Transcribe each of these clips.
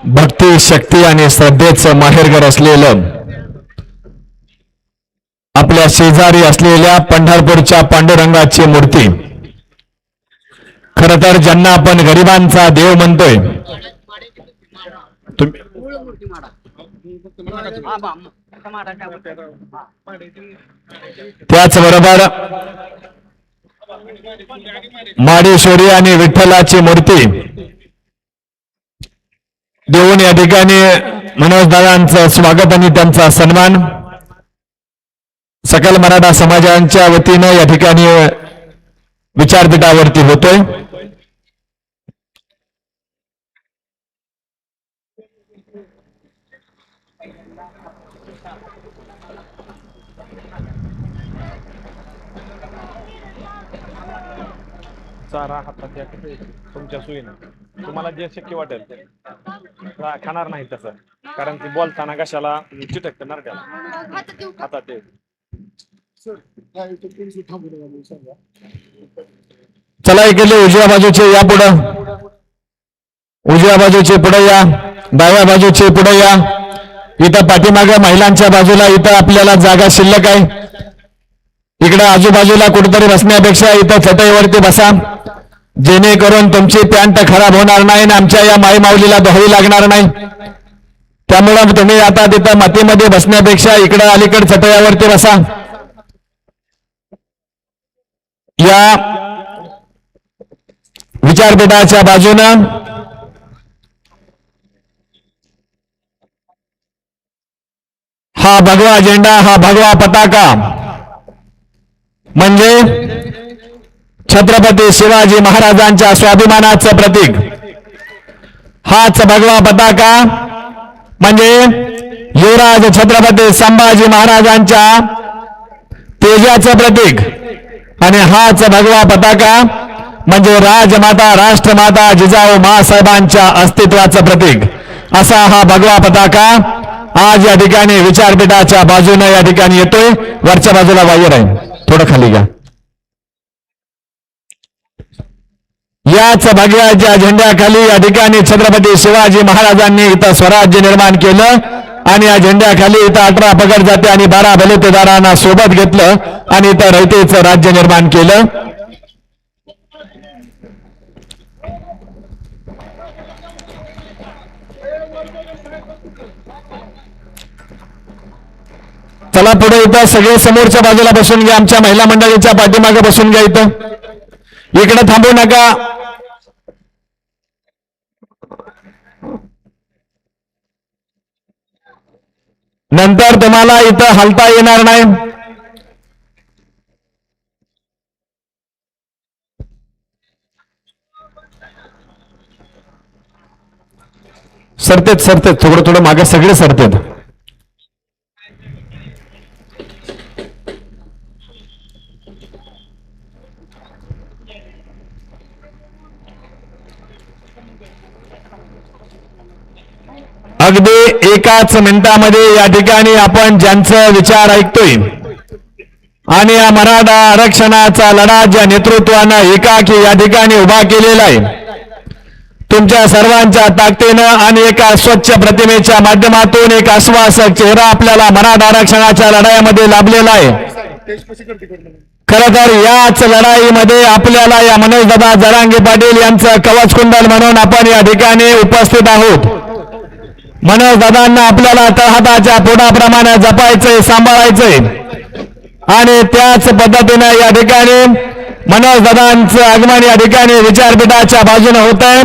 भक्ती, शक्ती आणि श्रद्धेचं माहेरघर असलेलं आपल्या शेजारी असलेल्या पंढरपूरच्या पांडुरंगाची मूर्ती, खर तर ज्यांना आपण गरिबांचा देव म्हणतोय, त्याचबरोबर माडेश्वरी आणि विठ्ठलाची मूर्ती देऊन या ठिकाणी मनोजदादांचं स्वागत आणि त्यांचा सन्मान सकल मराठा समाजाच्या वतीनं या ठिकाणी विचारपीठावरती होतोय। चारा हातात या तुमच्या सोयीनं तुम्हाला जे शक्य वाटेल खाणार नाही तसं, कारण की बोलताना कशाला चिटकतं नरड्याला हातात ते। चला इकडले उजव्या बाजूचे या पुढं, उजव्या बाजूचे पुढे या, डाव्या बाजूचे पुढे या। इथं पाठीमागे महिलांच्या बाजूला इथं आपल्याला जागा शिल्लक आहे। इकडे आजूबाजूला कुठेतरी बसण्यापेक्षा इथं चटईवरती बसा, जेणेकरून तुमची पॅन्ट खराब होणार नाही आणि आमच्या या माई माऊलीला धुवावी लागणार नाही। त्यामुळे तुम्ही आता तिथं मातीमध्ये बसण्यापेक्षा इकडे अलीकड चटईवरती बसा। या विचारपीठाच्या बाजूनं हा भगवा झेंडा, हा भगवा पताका म्हणजे छत्रपती शिवाजी महाराजांच्या स्वाभिमानाचं प्रतीक। हाच भगवा पताका म्हणजे युवराज छत्रपती संभाजी महाराजांच्या तेजाचं प्रतीक, आणि हाच भगवा पताका म्हणजे राजमाता राष्ट्रमाता जिजाऊ मासाहेबांच्या अस्तित्वाचं प्रतीक। असा हा भगवा पताका आज या ठिकाणी विचारपीठाच्या बाजूने या ठिकाणी येतोय। वरच्या बाजूला वायर आहे, थोडं खाली घ्या। याच भगव्याच्या झेंड्याखाली या ठिकाणी छत्रपती शिवाजी महाराजांनी इथं स्वराज्य निर्माण केलं, आणि या झेंड्याखाली इथं 18 पगड जाती आणि 12 बलुतेदारांना सोबत घेतलं आणि इथं रयतेचं राज्य निर्माण केलं। चला पुढे इथं सगळे समोरच्या बाजूला बसून घ्या, आमच्या महिला मंडळीच्या पाठीमागे बसून घ्या। इथं इकडे थांबू नका। नंतर तुम्हाला इथं हलता येणार नाही। सरतेत सरतेत थोडं थोडं मागे सगळे सरतेत। अगदी एकाच मिनिटामध्ये या ठिकाणी आपण ज्यांचं विचार ऐकतोय आणि या मराठा आरक्षणाचा लढा ज्या नेतृत्वानं एकाकी या ठिकाणी उभा केलेला आहे, तुमच्या सर्वांच्या ताकदीनं आणि एका स्वच्छ प्रतिमेच्या माध्यमातून एक आश्वासक चेहरा आपल्याला मराठा आरक्षणाच्या लढाईमध्ये लाभलेला आहे। खरं तर याच लढाईमध्ये आपल्याला या मनोजदादा जरांगे पाटील यांचं कवच कुंडल म्हणून आपण या ठिकाणी उपस्थित आहोत। मनोजदादांना आपल्याला तळहाताच्या पोटाप्रमाणे जपायचंय, सांभाळायचंय, आणि त्याच पद्धतीने या ठिकाणी मनोजदादांचं आगमन या ठिकाणी विचारपीठाच्या बाजूने होत आहे।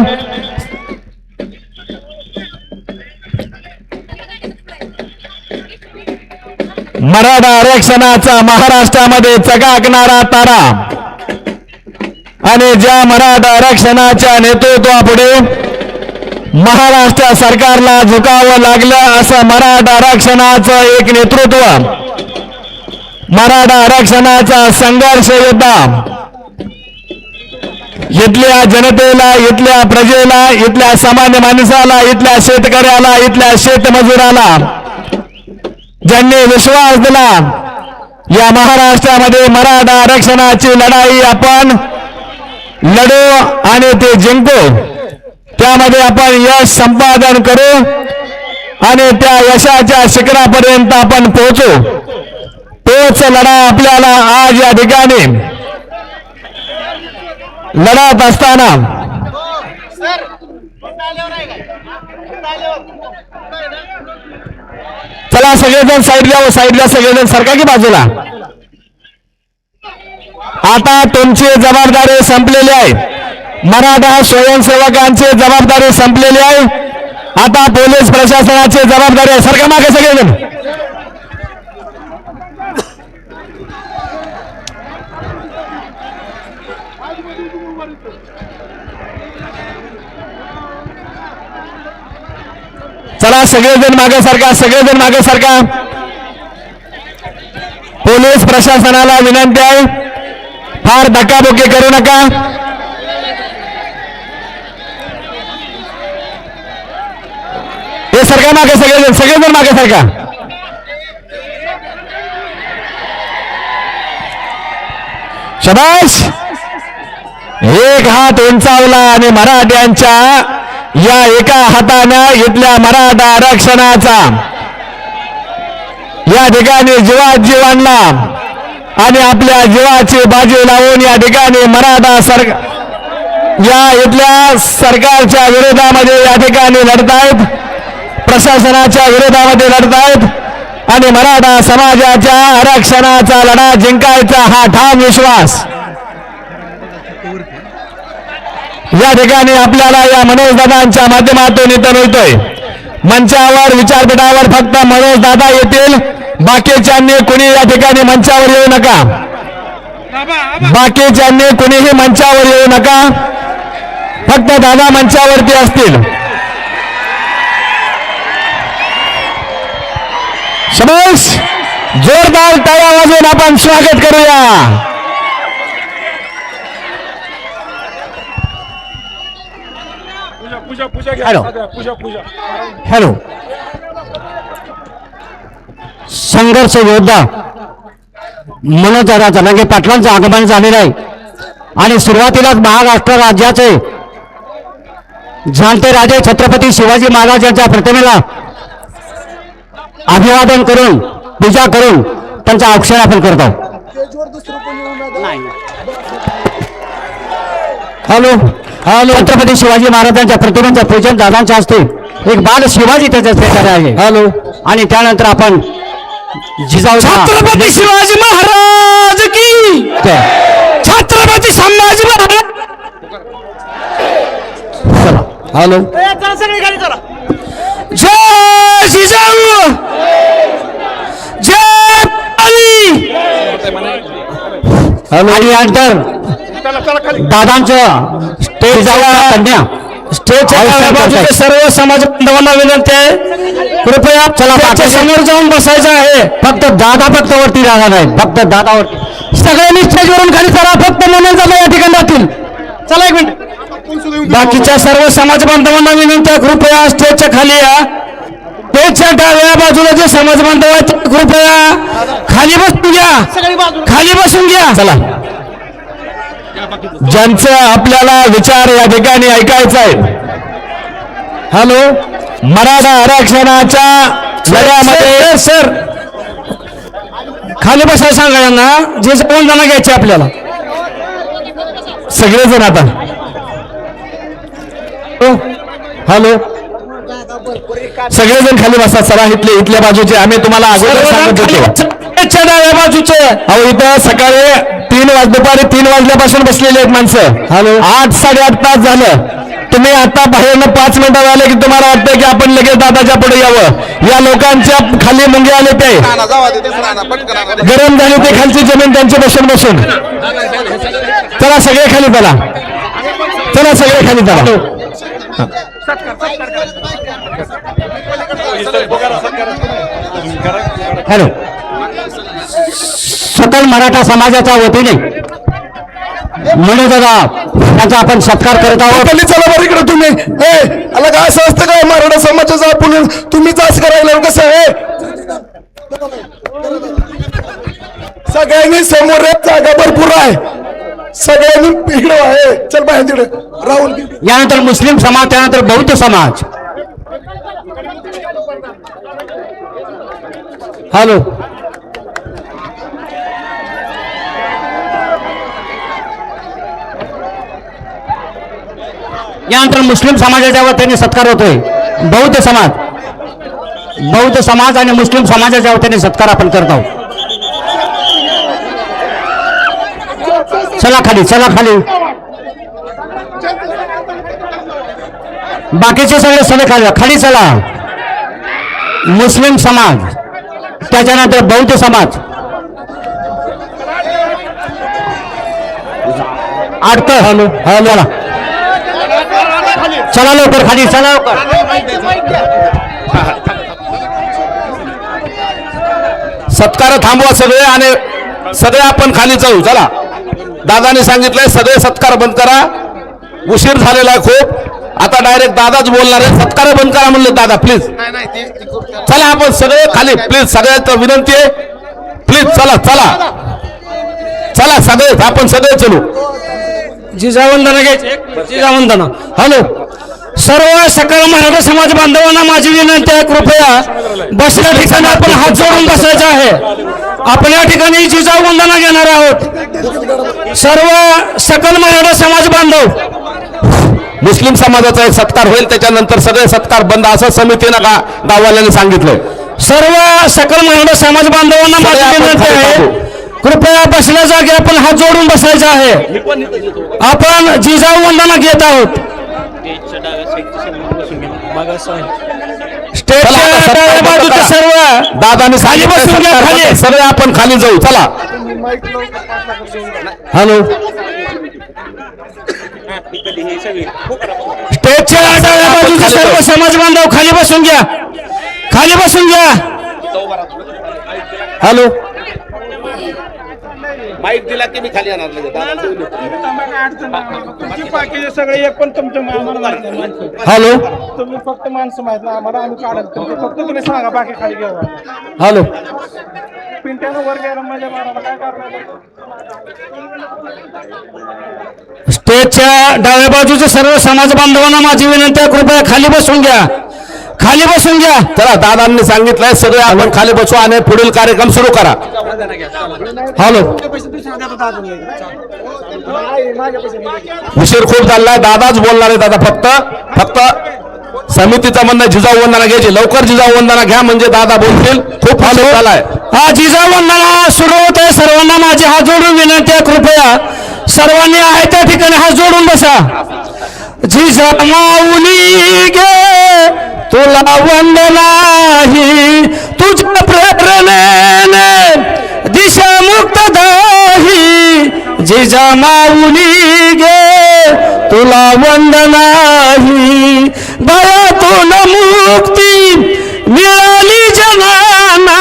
मराठा आरक्षणाचा महाराष्ट्रामध्ये चकाकणारा तारा, आणि ज्या मराठा आरक्षणाच्या नेतृत्वापुढे महाराष्ट्र सरकारला झुकावं लागलं असं मराठा आरक्षणाचं एक नेतृत्व, मराठा आरक्षणाचा संघर्ष योद्धा इथल्या जनतेला, इथल्या प्रजेला, इथल्या सामान्य माणसाला, इथल्या शेतकऱ्याला, इथल्या शेतमजुराला ज्यांनी विश्वास दिला, या महाराष्ट्रामध्ये मराठा आरक्षणाची लढाई आपण लढू आणि ते जिंकू, त्यामध्ये आपण यश संपादन करू आणि त्या यशाच्या शिखरापर्यंत आपण पोहोचू. तोच लढा आपल्याला आज या ठिकाणी लढत असताना चला सगळेजण साईडला सगळेजण सरका की बाजूला. आता तुमची जबाबदारी संपलेली आहे. मराठा स्वयंसेवकांची जबाबदारी संपलेली आहे. आता पोलीस प्रशासनाची जबाबदारी आहे. सरका मागे सगळेजण. चला सगळेजण मागे सरका, सगळेजण मागे सरका. पोलीस प्रशासनाला विनंती आहे, फार धक्काबुक्की करू नका. हे सरका मागे, सगळेजण मागे सरका. शबाश. एक हात उंचावला आणि मराठ्यांच्या या एका हातानं इथल्या मराठा आरक्षणाचा या ठिकाणी जीवात आणला आणि आपल्या जीवाची बाजू लावून या ठिकाणी मराठा या इथल्या सरकारच्या विरोधामध्ये या ठिकाणी लढतायत, प्रशासनाच्या विरोधामध्ये लढतायत आणि मराठा समाजाच्या आरक्षणाचा लढा जिंकायचा हा ठाम विश्वास या ठिकाणी आपल्याला या मनोजदादांच्या माध्यमातून इथं मिळतोय. मंचावर विचारपीठावर फक्त मनोजदादा येतील, बाकीच्यांनी कुणी या ठिकाणी मंचावर येऊ नका. बाकीच्यांनी कुणीही मंचावर येऊ नका, फक्त दादा मंचावरती असतील. शबाश. जोरदार टाळ्या वाजवून आपण स्वागत करूया. Hello hello. संघर्ष योद्धा मनोजदादा जनांगे पाटलांचं आगमन झालेलं आहे आणि सुरुवातीलाच महाराष्ट्र राज्याचे जाणते राजे छत्रपती शिवाजी महाराजांच्या प्रतिमेला अभिवादन करून पूजा करून त्यांचा औक्षण आपण करतो. Hello hello. छत्रपती शिवाजी महाराजांच्या प्रतिमेचं पूजन दादांच्या हस्ते एक बाल शिवाजी त्याच्या प्रकारे आहे. हॅलो. आणि त्यानंतर आपण जिजाऊ छत्रपती शिवाजी महाराज की छत्रपती संभाजी महाराज. हॅलो. जय जिजाऊ जय अली. हॅलो. आणि नंतर दादांचं स्टेजवर कन्या स्टेजच्या सर्व समाज बांधवांना विनंती आहे, कृपया चला समोर जाऊन बसायचं आहे. फक्त दादा फक्त वरती राहणार नाही, फक्त दादावरती. सगळ्यांनी स्टेजवरून खाली चला, फक्त मनोजदादा या ठिकाणी राहतील. चला एक मिनिट. बाकीच्या सर्व समाज बांधवांना विनंती आहे, कृपया स्टेजच्या खाली या. स्टेजच्या डाव्या बाजूला जे समाज बांधव आहेत कृपया खाली बसून घ्या, खाली बसून घ्या. चला. ज्यांचं आपल्याला विचार या ठिकाणी ऐकायचा आहे. हॅलो. मराठा आरक्षणाच्या लढ्यामध्ये सर खाली बसायला सांगा यांना, जे कोण जण घ्यायचे आपल्याला सगळेजण. आता हॅलो. सगळेजण खाली बसा. चला इथल्या बाजूचे आम्ही तुम्हाला अगोदर सांगत होतो. डाव्या बाजूचे अहो इथं सकाळी दुपारी 3 वाजल्यापासून बसलेले आहेत माणसं. हॅलो. 8-8.5 तास झालं. तुम्ही आता बाहेरनं 5 मिनिटं झाले की तुम्हाला वाटतं की आपण लगेच दादाच्या पुढे यावं. या लोकांच्या खाली मुंगे आले ते गरम झाली ते खालची जमीन त्यांची बसून बसून. चला सगळे खाली चला, चला सगळे खाली चला. हॅलो. सकल मराठा समाजाच्या वतीने मनोजदादा त्यांचा आपण सत्कार करत आहोत. चला बरं इकडे तुम्ही. आला काय असं असतं काय मराठा समाजाचा आपण तुम्हीच असं करायला कसं आहे. सगळ्यांनी समोर जागा भरपूर आहे. सगळ्यांनी इकडे आहे. चल बाहेर तिकडे राहुल. यानंतर मुस्लिम समाज, त्यानंतर बौद्ध समाज. हॅलो. यानंतर मुस्लिम समाजाच्या वतीने सत्कार होतोय. बौद्ध समाज आणि मुस्लिम समाजाच्या वतीने सत्कार आपण करत आहोत. चला खाली, चला खाली. बाकीचे सगळे सगळे खाली खाली चला. मुस्लिम समाज, त्याच्यानंतर बौद्ध समाज. अडतं. Hello hello. चला लवकर खाली, चला लवकर. सत्कार थांबवा सगळे आणि सगळे आपण खाली जाऊ. चला, दादाने सांगितलंय सगळे सत्कार बंद करा. उशीर झालेला आहे खूप. आता डायरेक्ट दादाच बोलणार आहे. सत्कार बंद करा म्हणलं दादा प्लीज. चला आपण सगळे खाली प्लीज. सगळ्यात विनंती आहे प्लीज. चला चला चला सगळे आपण सगळे चलू. जिजावंदना घ्यायचे. जिजावंदना. हॅलो. सर्व सकल मराठा समाज बांधवांना माझी विनंती आहे, कृपया बसल्या ठिकाणी आपण हात जोडून बसायचे आहे. आपण या ठिकाणी जिजावंदना घेणार आहोत. सर्व सकल मराठा समाज बांधव. मुस्लिम समाजाचा एक सत्कार होईल, त्याच्यानंतर सगळे सत्कार बंद असं समितीनं गाववाल्याने सांगितलंय. सर्व सकल मराठा समाज बांधवांना माझी विनंती आहे, कृपया बसल्या जागी आपण हात जोडून बसायचा आहे. आपण जिजावंदना घेत आहोत. स्टेजच्या डाव्या बाजूचे सर्व दादाने खाली बसून घ्या. खाली सगळे आपण खाली जाऊ. चला. हॅलो. स्टेजच्या डाव्या बाजूचे सर्व समाज बांधव खाली बसून घ्या. खाली बसून घ्या. हॅलो. माईक दिला की मी खाली येणार बाकीचे सगळे एक पण तुमच्या माणसं. हॅलो. तुम्ही फक्त माणसं माहित ना आम्हाला. आम्ही काढत फक्त तुम्ही सांगा बाकी खाली घ्या. हॅलो. पिंट्यानं वर गेला माझ्या मारायला काय करणार. स्टेजच्या डाव्या बाजूचे सर्व समाज बांधवांना माझी विनंती आहे, कृपया खाली बसून घ्या. खाली बसून घ्या. चला, दादांनी सांगितलंय सगळे आपण खाली बसू आणि पुढील कार्यक्रम सुरू करा. हॅलो. उशीर खूप झालाय. दादाच बोलणार आहे. दादा फक्त समितीचं म्हणणं जिजाऊ घ्यायची. लवकर जिजाऊ वंदना घ्या म्हणजे दादा बोलतील. खूप उशीर झालाय. हा जिजावंदना सुरू होते. सर्वांना माझी हात जोडून विनंती आहे, कृपया सर्वांनी आहे त्या ठिकाणी हात जोडून बसा. जिजामाऊली गे तुला वंदना ही, तुझ्या प्रेरणेने दिशा मुक्त दाही. जिजामाऊली गे तुला वंदना ही, भयातून मुक्ती मिळाली जनाना.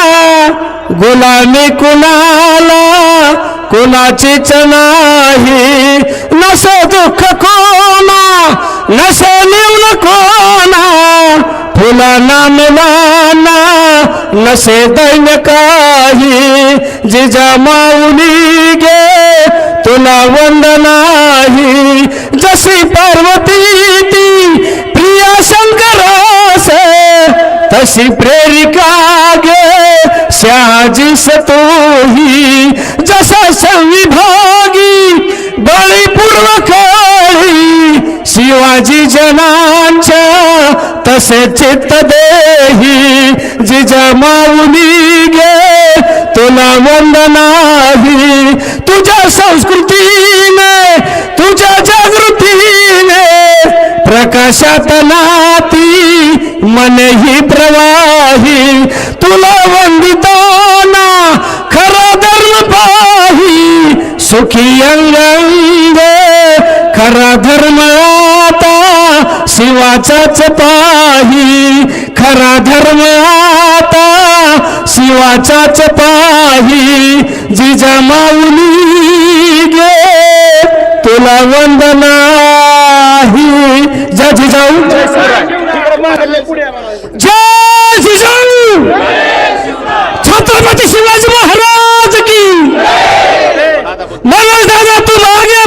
गुलामी कुणाला कुणाचीच नाही, नसे दुःख कोणा नसे निवल कोणा. फुलांना मुलांना नसे दैन काही. जिजामाऊली गे तुला वंदना ही, जशी पार्वती ती प्रिया शंकरासे, तशी प्रेरिका गे शहाजी सतोही. जसा संविभागी बळीपूर्वकाळी शिवाजी जनांच्या, तसे चित्त देही. जिजामाऊली गे तुला वंदना ही, तुझ्या संस्कृतीने तुझ्या जागृतीने प्रकाशात नाती मन ही प्रवाही. तुला वंदिताना खरा धर्म पाही, सुखी अंग खरा धर्म आता शिवाचाच पाही. खरा धर्म आता शिवाचाच पाही. जिजामाऊली गे तुला वंदना ही. जय जिजाऊ. जय जिजाऊ. छत्रपती शिवाजी महाराज की. मनोज दादा तू मागे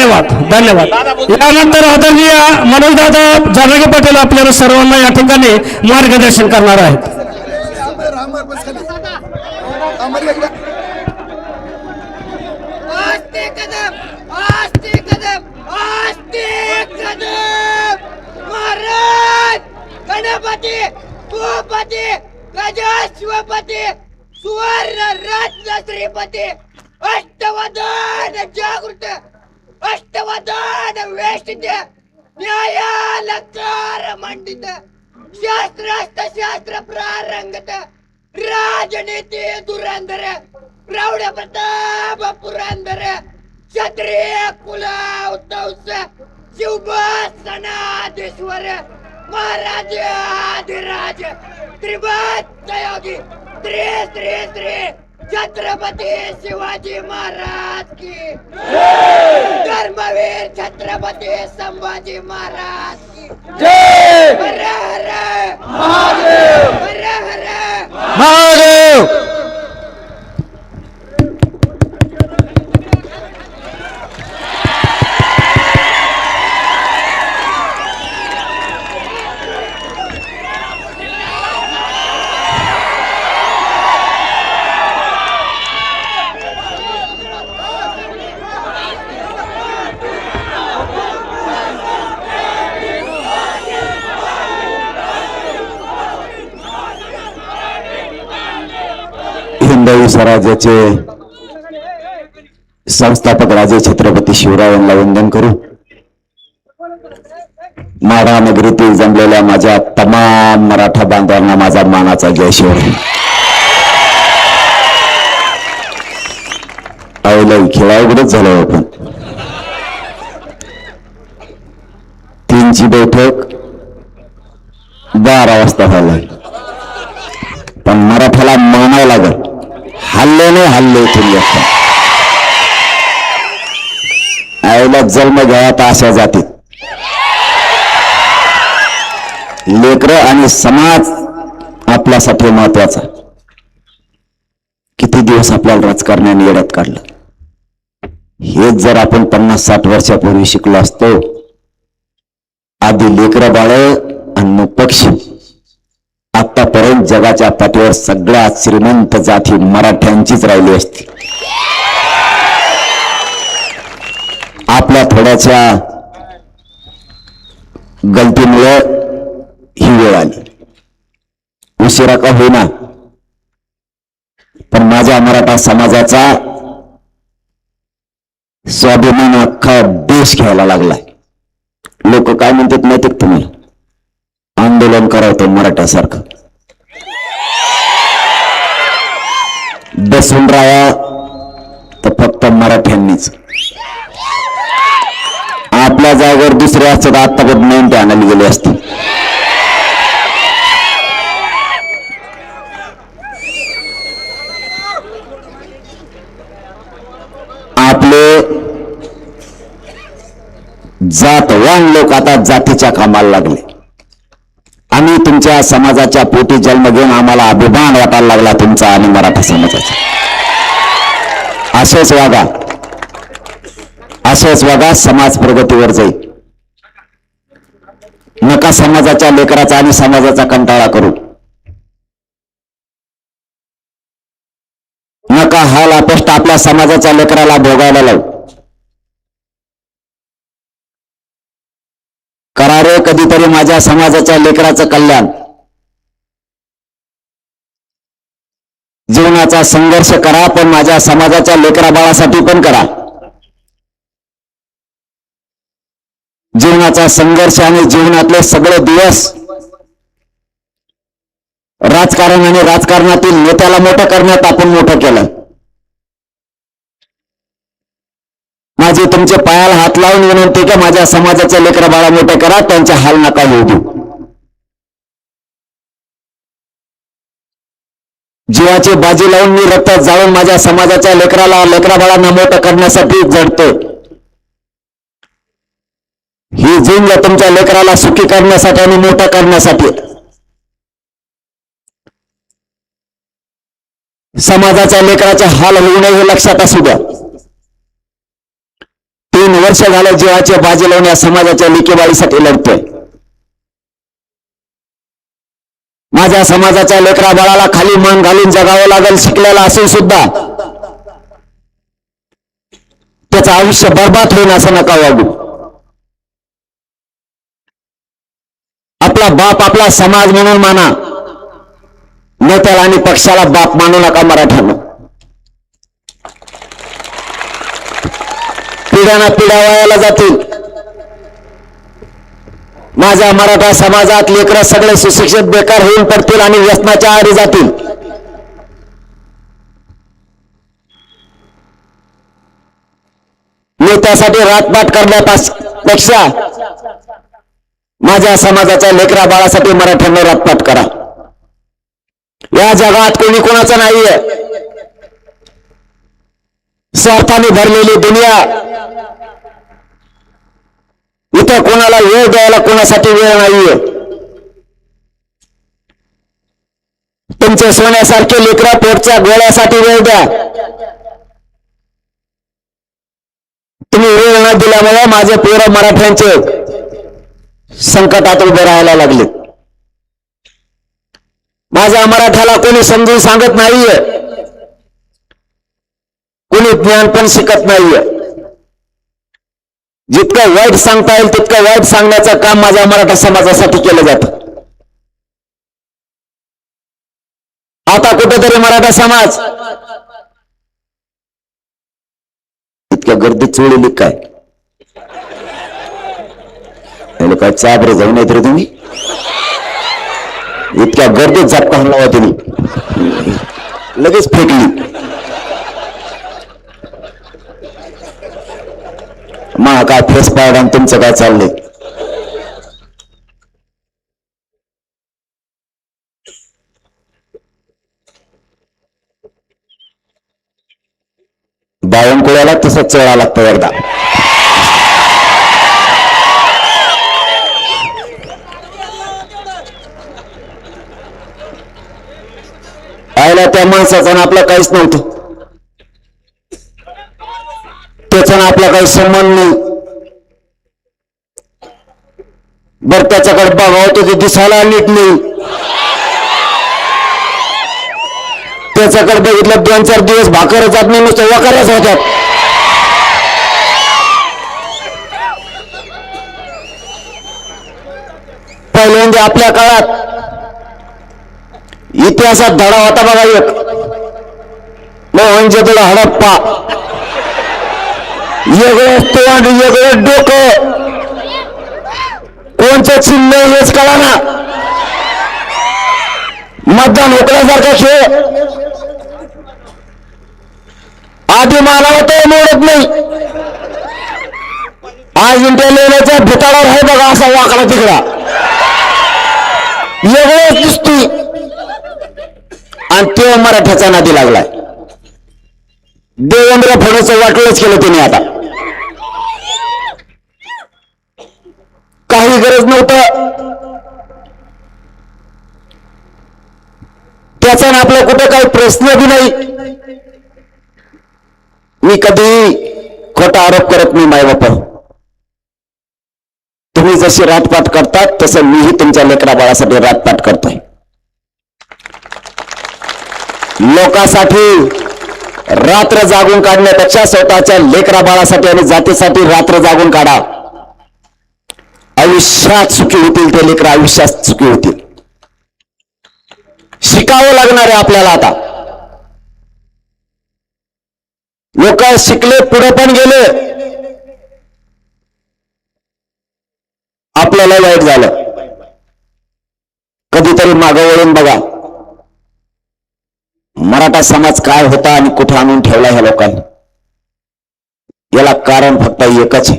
धन्यवाद धन्यवाद. यानंतर आदरणीय मनोजदादा जानकी पाटील आपल्याला सर्वांना या ठिकाणी मार्गदर्शन करणार आहेत. आस्ते कदम आस्ते कदम आस्ते कदम. महाराज गणपती भूपती गजस्वपती सुवर्ण रत्न श्रीपती अष्टवदन जागृत अष्टवदन वेष्टित न्यायालंकार मंडित शास्त्रास्त्र शास्त्र प्रारंगत राजनीती धुरंधर प्रौढ प्रताप पुरंदर क्षत्रिय कुलावतंस शिवसनाधीश्वर महाराज आदिराज त्रिभुवन योगी श्री श्री श्री छत्रपती शिवाजी महाराज की धर्मवीर छत्रपती संभाजी महाराज की हर हर महादेव हर हर महादेव. हिंदवी स्वराज्याचे संस्थापक राजे छत्रपती शिवरायांना वंदन करू. माढा नगरीतील जमलेल्या माझ्या तमाम मराठा बांधवांना माझा मानाचा जय शिवराय. आईला खेळावरच झालं आपण. 3ची बैठक 12 वाजता झाली, पण मराठ्याला मानावं लागल. हल्ले नाही हल्ले इथून आईला जन्म घ्यावा तर अशा जातीत लेकर आणि समाज आपल्यासाठी महत्वाचा. किती दिवस आपल्याला राजकारण्याने येड्यात काढलं. हेच जर आपण 50-60 वर्षापूर्वी शिकलो असतो, आधी लेकर बाळ आणि मग पक्षी, आतापर्यंत जगाच्या पाठीवर सगळ्यात श्रीमंत जाती मराठ्यांचीच राहिली असती. आपल्या थोड्याच्या गलतीमुळे ही वेळ आली. उशिरा का होईना, पण माझ्या मराठा समाजाचा स्वाभिमान अख्खा देश घ्यायला लागलाय. लोक काय म्हणतात माहिती तुम्ही? आंदोलन करावतो मराठ्यासारखं. बसून राहा तर फक्त मराठ्यांनीच. आपल्या जागेवर दुसरे असते तर आतापर्यंत नेमके आणायला गेले असते. आपले जातवान लोक आता जातीच्या कामाला लागले. आम्ही तुमच्या समाजाच्या पोटी जन्म घेऊन आम्हाला अभिमान वाटायला लागला तुमचा आणि मराठा समाजाचा. असेच वागा, असेच वागा, समाज प्रगतीवर जाईल. नका समाजाच्या लेकराचा आणि समाजाचा कंटाळा करू. नका हाल अपेष्ट आपल्या समाजाच्या लेकराला भोगायला लावू. करा रे कधीतरी माझ्या समाजाच्या लेकराचं कल्याण. जीवनाचा संघर्ष करा, पण माझ्या समाजाच्या लेकरा बाळासाठी पण करा. जीवनाचा संघर्ष आणि जीवनातले सगळे दिवस राजकारण आणि राजकारणातील नेत्याला मोठं करण्यात आपण मोठं केलं. माझी तुमच्या पायाला हात लावून विनंती की माझ्या समाजाच्या लेकरा बाळा मोठे करा, त्यांच्या हाल नका होऊ देऊ. जीवाची बाजी लावून मी रक्त जाळून माझ्या समाजाच्या लेकरा बाळांना मोठं करण्यासाठी झडतो. ही झुंज तुमच्या लेकराला सुखी करण्यासाठी आणि मोठं करण्यासाठी. समाजाच्या लेकराचे हाल होऊ नये हे लक्षात असू द्या. 3 3 वर्ष झालं जीवाचे बाजी लावून या समाजाच्या लेकीबाळीसाठी लढतोय. माझ्या समाजाच्या लेकरा बाळाला खाली मान घालून जगावं लागेल शिकलेला असून सुद्धा त्याचं आयुष्य बर्बाद होईल असं नका वागू. आपला बाप आपला समाज म्हणून माना, नेत्याला आणि पक्षाला बाप मानू नका. मराठ्यांना पिढ्याना पिढ्या वायाला जातील. माझ्या मराठा समाजात लेकरं सगळे सुशिक्षित बेकार होऊन पडतील आणि व्यसनाच्या आहारी जातील. नेत्यासाठी रातपाट करण्यापेक्षा माझ्या समाजाच्या लेकरा बाळासाठी मराठ्यांना रातपाट करा. या जगात कोणी कोणाचं नाहीये. स्वार्थाने भरलेली दुनिया. इथं कोणाला वेळ द्यायला कोणासाठी वेळ नाहीये. तुमचे सोन्यासारखे लेकरा पोटच्या गोळ्यासाठी वेळ द्या. तुम्ही वेळ न दिल्यामुळे माझे पोरं मराठ्यांचे संकटात उभे राहायला लागले. माझ्या मराठ्याला कोणी समजून सांगत नाहीये, कोणी ज्ञान पण शिकत नाहीये. जितकं वाईट सांगता येईल तितकं वाईट सांगण्याचं काम माझ्या मराठा समाजासाठी केलं जातं. आता कुठेतरी मराठा समाज इतक्या गर्दीत चोळली काय? काय चाबरे जाऊन येत रे तुम्ही? इतक्या गर्दीत झटका हल्ला तुम्ही लगेच फेकली. मा काय फेस पाड आणि तुमचं काय चाललंय? बावनकुळ्याला तसंच चढा लागतं एकदा. आयला त्या माणसाचा आपलं काहीच नव्हतं. त्याचा आपला काही संबंध नाही. बर त्याच्याकडे बघावं तर ते दिसायला नीट नाही. त्याच्याकडे बघितलं 2-4 दिवस भाकर जात नाही, नुसतं वकारच होतात. पहिल्यांदा आपल्या काळात इतिहासात धडा होता बघा एक, मोहनजोदडो हडप्पा. वेगळं तोंड वेगळं डोकं, कोणचं चिन्ह हेच कळा ना. मतदान उकळल्यासारखा खेळ. आधी मानावं तर मोडत नाही. आज इंडिया लेवलच्या भुताळावर आहे बघा असा वाकडा तिकडा, वेगळंच दिसतोय. आणि तो मराठ्याचा नादी लागलाय. देवेंद्र फडणवीस वाटलंच केलं त्याने. आता काही गरज नव्हतं त्याचा. आपला कुठे काही प्रश्न बी नाही. मी कधी खोटा आरोप करत नाही. माय बापा, तुम्ही जशी रातपाट करतात तसं मीही तुमच्या लेकरा बाळासाठी रातपाट करतोय. लोकांसाठी रात्र जागून काढण्यापेक्षा स्वतःच्या लेकरा बाळासाठी आणि जातीसाठी रात्र जागून काढा. आयुष्यात सुखी होतील ते लेकरं, आयुष्यात सुखी होतील. शिकावं लागणार आहे आपल्याला. आता लोक शिकले, पुढे पण गेले. आपल्याला वाईट झालं. कधीतरी मागं वळून बघा, मराठा समाज काय होता आणि कुठे आणून ठेवला ह्या लोकांनी. याला कारण फक्त एकच आहे,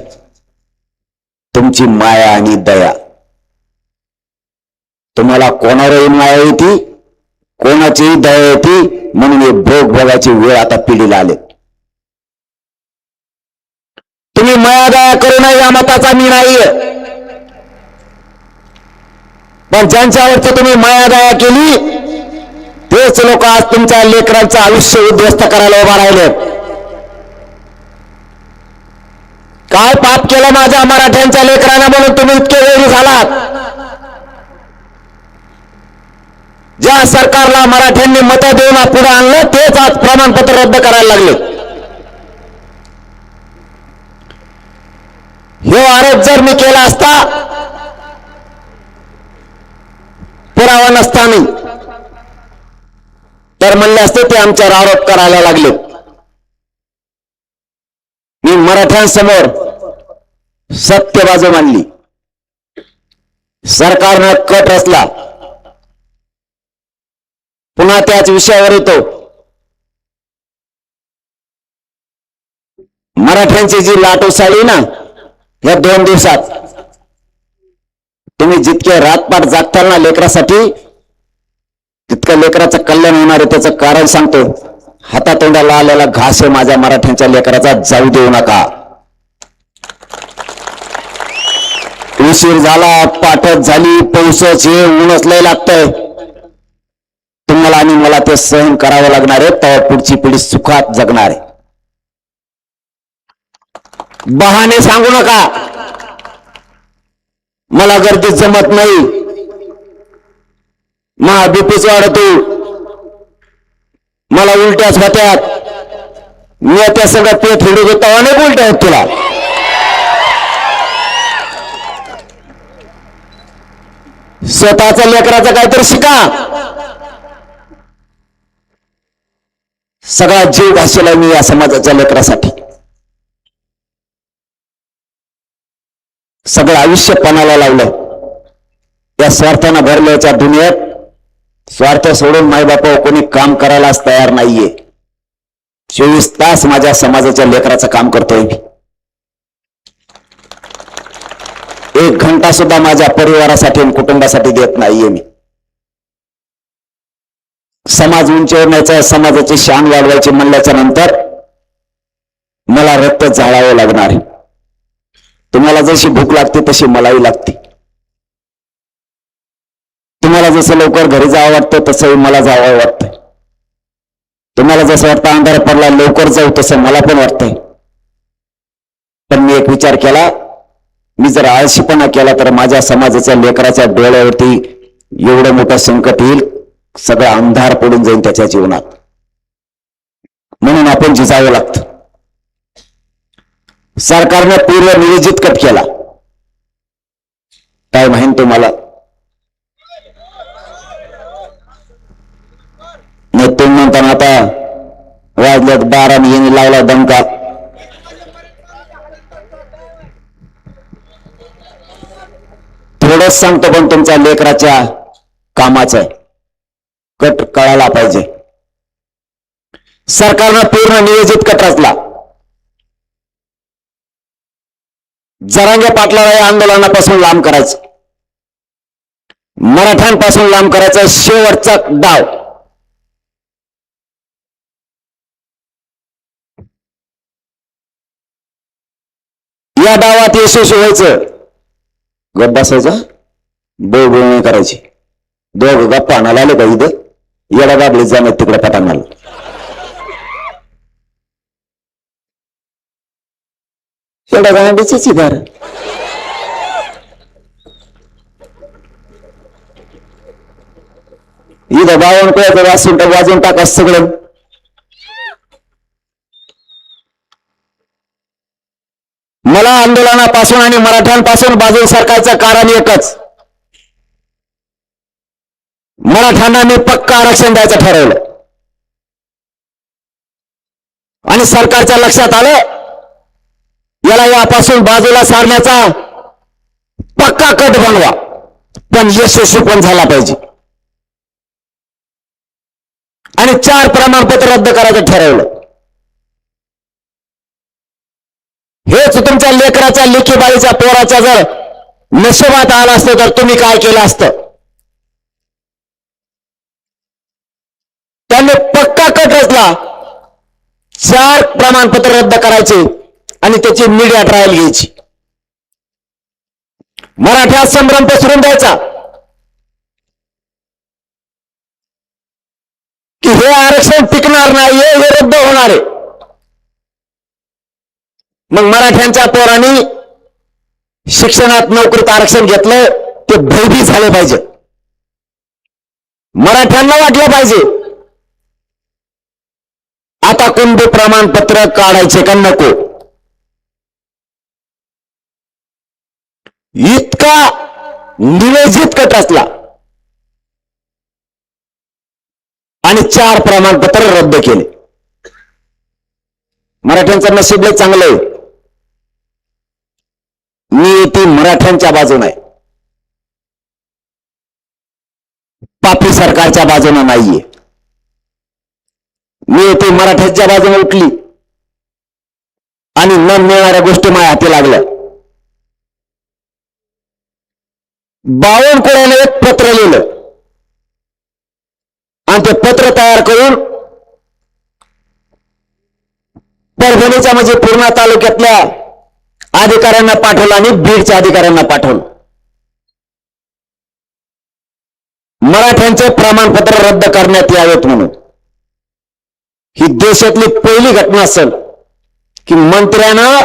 तुमची माया आणि दया. तुम्हाला कोणावरही माया येते, कोणाचीही दया येते, म्हणून हे भोग भोगाची वेळ आता पिढीला आले. तुम्ही माया दया करू नये या मताचा मी नाहीये, पण ज्यांच्यावरती तुम्ही माया दया केली तेच लोक आज तुमच्या लेकरांचं आयुष्य उद्ध्वस्त करायला उभा राहिले. काय पाप केलं माझ्या मराठ्यांच्या लेकरांना म्हणून तुम्ही इतके वेळी झालात? ज्या सरकारला मराठ्यांनी मतं देऊन पुढे आणलं तेच आज प्रमाणपत्र रद्द करायला लागले. हे आरोप जर मी केला असता, पुरावा नसताना, तर म्हणले असते ते आमच्यावर आरोप करायला लागले. मी मराठ्यांसमोर सत्य बाजू मांडली. सरकारनं कट रचला. पुन्हा त्याच विषयावर येतो. मराठ्यांची जी लाट उसळली ना या 2 दिवसात, तुम्ही जितके रातपाट जागताल ना लेकरासाठी, तितकं लेकराचं कल्याण होणार आहे. त्याचं कारण सांगतो. हातातोंडाला आलेला घास आहे माझ्या मराठ्यांच्या लेकराचा, जाऊ देऊ नका. उशीर झाला, पाठच झाली, पाऊसच हे ऊनच लय लागतंय. तुम्हाला आणि मला ते सहन करावं लागणार आहे. तेव्हा पुढची पिढी सुखात जगणार आहे. बहाणे सांगू नका. मला गर्दीत जमत नाही, महाबीपीच वाढतो, मला उलट्याच होत्यात, मी त्या सगळं पेट हिडू घेतो, अनेक उलट्या आहेत तुला. स्वतःच्या लेकराचं काहीतरी शिका. सगळा जीव घासला मी या समाजाच्या लेकरासाठी. सगळं आयुष्य पणाला लावलं. या स्वार्थानं भरल्याच्या दुनियेत स्वार्थ सोडून मायबापा कोणी काम करायलाच तयार नाहीये. 24 तास माझ्या समाजाच्या लेकराचं काम करतोय मी. 1 घंटा सुद्धा माझ्या परिवारासाठी आणि कुटुंबासाठी देत नाहीये मी. समाज उंचीवर न्यायचा, समाजाची शान वाढवायची म्हणल्याच्या नंतर मला रक्त जाळावं लागणार आहे. तुम्हाला जशी भूक लागते तशी मलाही लागते. तुम्हाला जसं लवकर घरी जावं वाटतं तसंही मला जावं वाटतं. तुम्हाला जसं वाटतं अंधार पडला लवकर जाऊ तसं मला पण वाटतंय. पण मी एक विचार केला, मी जर आळशीपणा केला तर माझ्या समाजाच्या लेकराच्या डोळ्यावरती एवढं मोठं संकट येईल, सगळं अंधार पडून जाईल त्याच्या जीवनात. म्हणून आपण झिजावं लागतं. सरकारने पूर्व नियोजित कट केला. काय माहिती तुम्हाला? नाही तुम्ही म्हणताना आता वाजल्यात 12 आणि यांनी लावला दमका. थोडंच सांगतो पण तुमच्या लेकराच्या कामाचं आहे. कट कळायला पाहिजे. सरकारनं पूर्ण नियोजित कट रचला. जरांगे पाटलाला या आंदोलनापासून लांब करायचं, मराठ्यांपासून लांब करायचं शेवटचा डाव. या डावात यशस्वी व्हायचं. गप्प बसायचा, बोल नाही करायची. दोघ गप्पा आणायला आले का इथं, येडा बाबलीत जाणार तिकडे पटांगणाला. येडा गांडीच इधार. इथं 52 कोयाचं वासून वाजून टाका सगळं. मला आंदोलनापासून आणि मराठ्यांपासून बाजू सरकारचं कारण एकच. मराठ्यांना मी पक्का आरक्षण द्यायचं ठरवलं आणि सरकारच्या लक्षात आलं याला यापासून बाजूला सारण्याचा पक्का कट बनवा, पण यशस्वी पण झाला पाहिजे. आणि 4 प्रमाणपत्र रद्द करायचं ठरवलं. हेच तुमच्या लेकराच्या लेकीबाळीच्या पोराच्या जर नशिबात आलं असतं तर तुम्ही काय केलं असतं? त्यांनी पक्का कट रचला. 4 प्रमाणपत्र रद्द करायचे आणि त्याची मीडिया ट्रायल घ्यायची. मराठ्यात संभ्रम पसरून द्यायचा की हे आरक्षण टिकणार नाही, हे रद्द होणार आहे. मग मराठ्यांच्या पोरांनी शिक्षणात नोकरीत आरक्षण घेतलं ते भयभीत झाले पाहिजे. मराठ्यांना वाटलं पाहिजे आता कुणबी प्रमाणपत्र काढायचे का नको. इतका नियोजित कट असला आणि 4 प्रमाणपत्र रद्द केले. मराठ्यांचं नशीब लय चांगलं आहे. मी ती मराठ्यांच्या बाजूने आहे, पापी सरकारच्या बाजूने नाहीये. मी ती मराठ्यांच्या बाजूने उठली आणि न मिळणाऱ्या गोष्टी माझ्या हाती लागल्या. बावनकुळ्याने एक पत्र लिहिलं आणि ते पत्र तयार करून परभणीच्या म्हणजे पूर्णा तालुक्यातल्या अधिकाऱ्यांना पाठवलं आणि बीडच्या अधिकाऱ्यांना पाठवलं. मराठ्यांचे प्रमाणपत्र रद्द करण्यात यावेत म्हणून. ही देशातली पहिली घटना असेल की मंत्र्यानं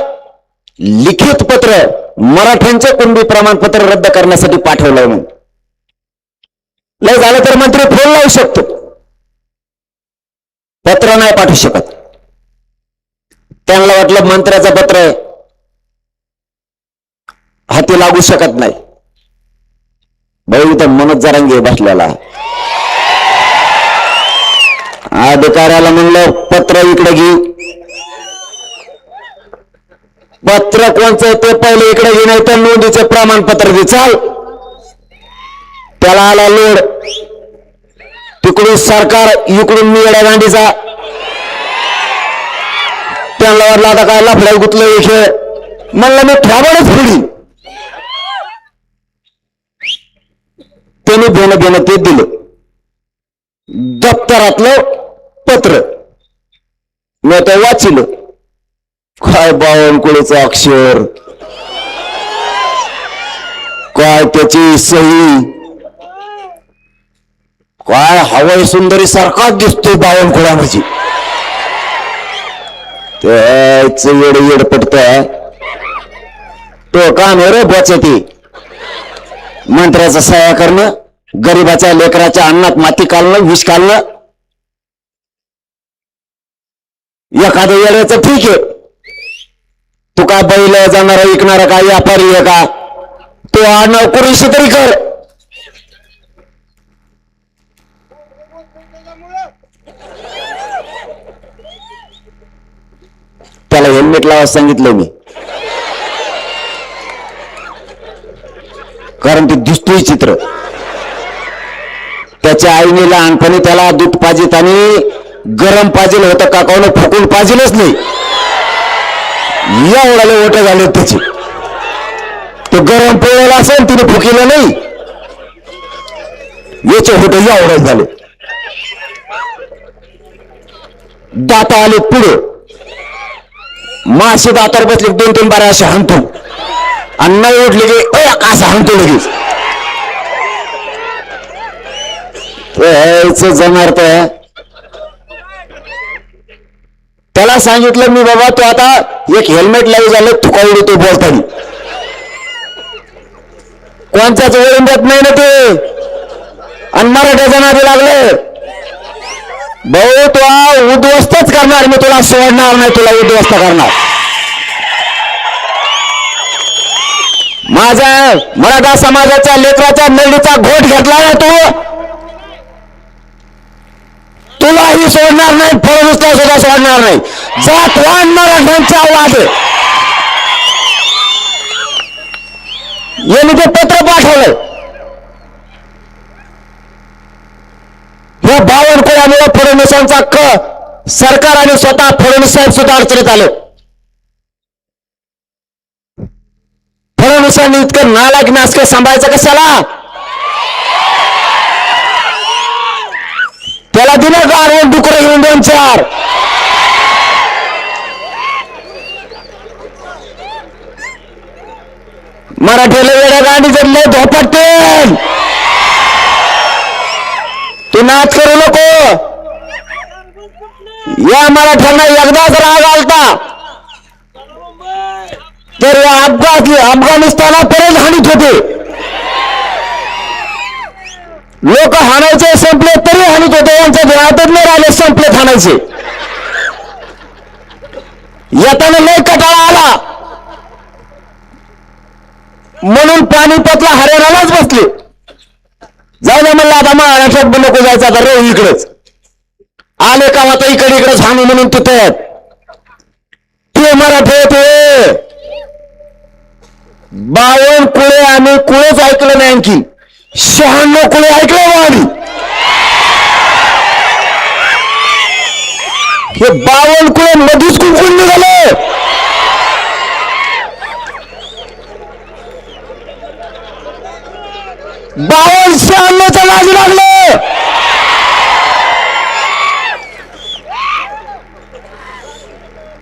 लिखित पत्र मराठ्यांचे कुणबी प्रमाणपत्र रद्द करण्यासाठी पाठवलंय म्हणून. लय झालं तर मंत्री फोन लावू शकतो, पत्र नाही पाठवू शकत. त्यांना वाटलं मंत्र्याचं पत्र आहे, हाती लागू शकत नाही. भाऊ इथं मनोज जरांगे बसलेला अधिकाऱ्याला म्हणलं पत्र इकडे घे. पत्र कोणचं ते पहिले इकडे घे, नाही तर नोंदीचे प्रमाणपत्र दे. चाल. त्याला आला लोड. तिकडून सरकार, इकडून मी येड्या गांडीचा. त्यांना वाटलं आता काय लफड्या गुतलं विषय. म्हणलं मी थोबाडच फोडी. त्यांनी घेणं ते दिलं. दप्तरातलं पत्र मी ते वाचिलं. काय बावनकुळेचं अक्षर, काय त्याची सही, काय हवाई सुंदरी सारखाच दिसतोय बावनकुळ्यामध्ये. त्याच येड पडतंय तो काम आहे रे बोचती. मंत्र्याचं सह्या करणं, गरीबाच्या लेकराच्या अन्नात माती घालणं, विष घालणं. एखाद्या येड्याचं ठीक आहे, तू का बैल जाणारा विकणारा का व्यापारी आहे का, तो नोकरीशी तरी कर. त्याला हेल्मेट लावा सांगितलं मी, कारण ते दिसतोय चित्र. त्याच्या आईने लहानपणी त्याला दूध पाजित आणि गरम पाजिल होतं, काकावनं फुकून पाजिलच नाही. एवढाले ओट झाले त्याचे. तो गरम पोळलेला असेल, तिने फुकिलं नाही. याचे होट एवढे झाले. दात आले पुढे, मासे दातावर बसले 2-3 बारा असे हाणतो आणि नाही उठले की असं हाणतो लगेच. जमणार तर त्याला सांगितलं मी, बाबा तो आता एक हेल्मेट लावू झालं, तुका उडतो बोलताना. कोणत्याच वळून देत नाही ना ते. आणि मराठ्याच्या नादी लागले. भाऊ तो उद्ध्वस्तच करणार, मी तुला सोडणार नाही, तुला उद्ध्वस्त करणार. माझ्या मराठा समाजाच्या लेकराच्या नळीचा घोट घेतला ना तू, तुलाही सोडणार नाही, फडणवीसला सुद्धा सोडणार नाही. जातवान मराठ्यांचा आवाज आहे. यांनी ते पत्र पाठवलंय. या बावनकुळ्यामुळे फडणवीसांचा सरकार आणि स्वतः फडणवीस साहेब सुद्धा अडचणीत आले. फडणवीसांनी इतकं नालायक नासके सांभाळायचं कशाला. त्याला दिलं गारवून डुकरं घेऊन 2-4. मराठीला वेड्या गांडी जडले धोपटते. तू नाच करू नको. या मराठ्यांना एकदाच राग आलता, तर या अफगाणिस्तानापर्यंत हानीत होते. लोक हाणायचे संपले तरी हानीत होते. यांच्या ध्यानातच नाही राहिले संपले हाणायचे. येताना लय कटाळा आला म्हणून पानिपतला हरियाणालाच बसले. जाऊ दे म्हणलं आता महाराष्ट्रात नको जायचं, आता रे इकडेच आले का आता इकडेच हाणू म्हणून तिथे ते मराठे ते 52 कुळे आम्ही कुळेच ऐकलं नाही, आणखी 96 कुळे ऐकलं आम्ही. हे 52 कुळे मधीच कुंकून निघाले. बावनशे आणण्याचं लाज लागलं.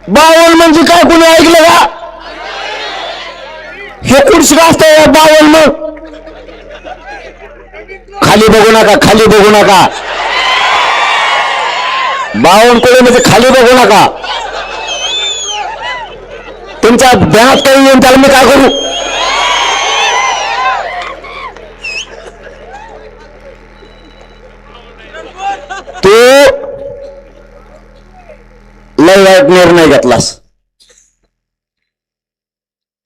बावन म्हणजे काय, कुणी ऐकलं का? हे कुठचं असतं बावन? मग खाली बघू नका, खाली बघू नका. 52 कुळे म्हणजे खाली बघू नका. तुमच्या ध्यानात काही येऊन त्याला मी काय करू? तू लय वाईट निर्णय घेतलास.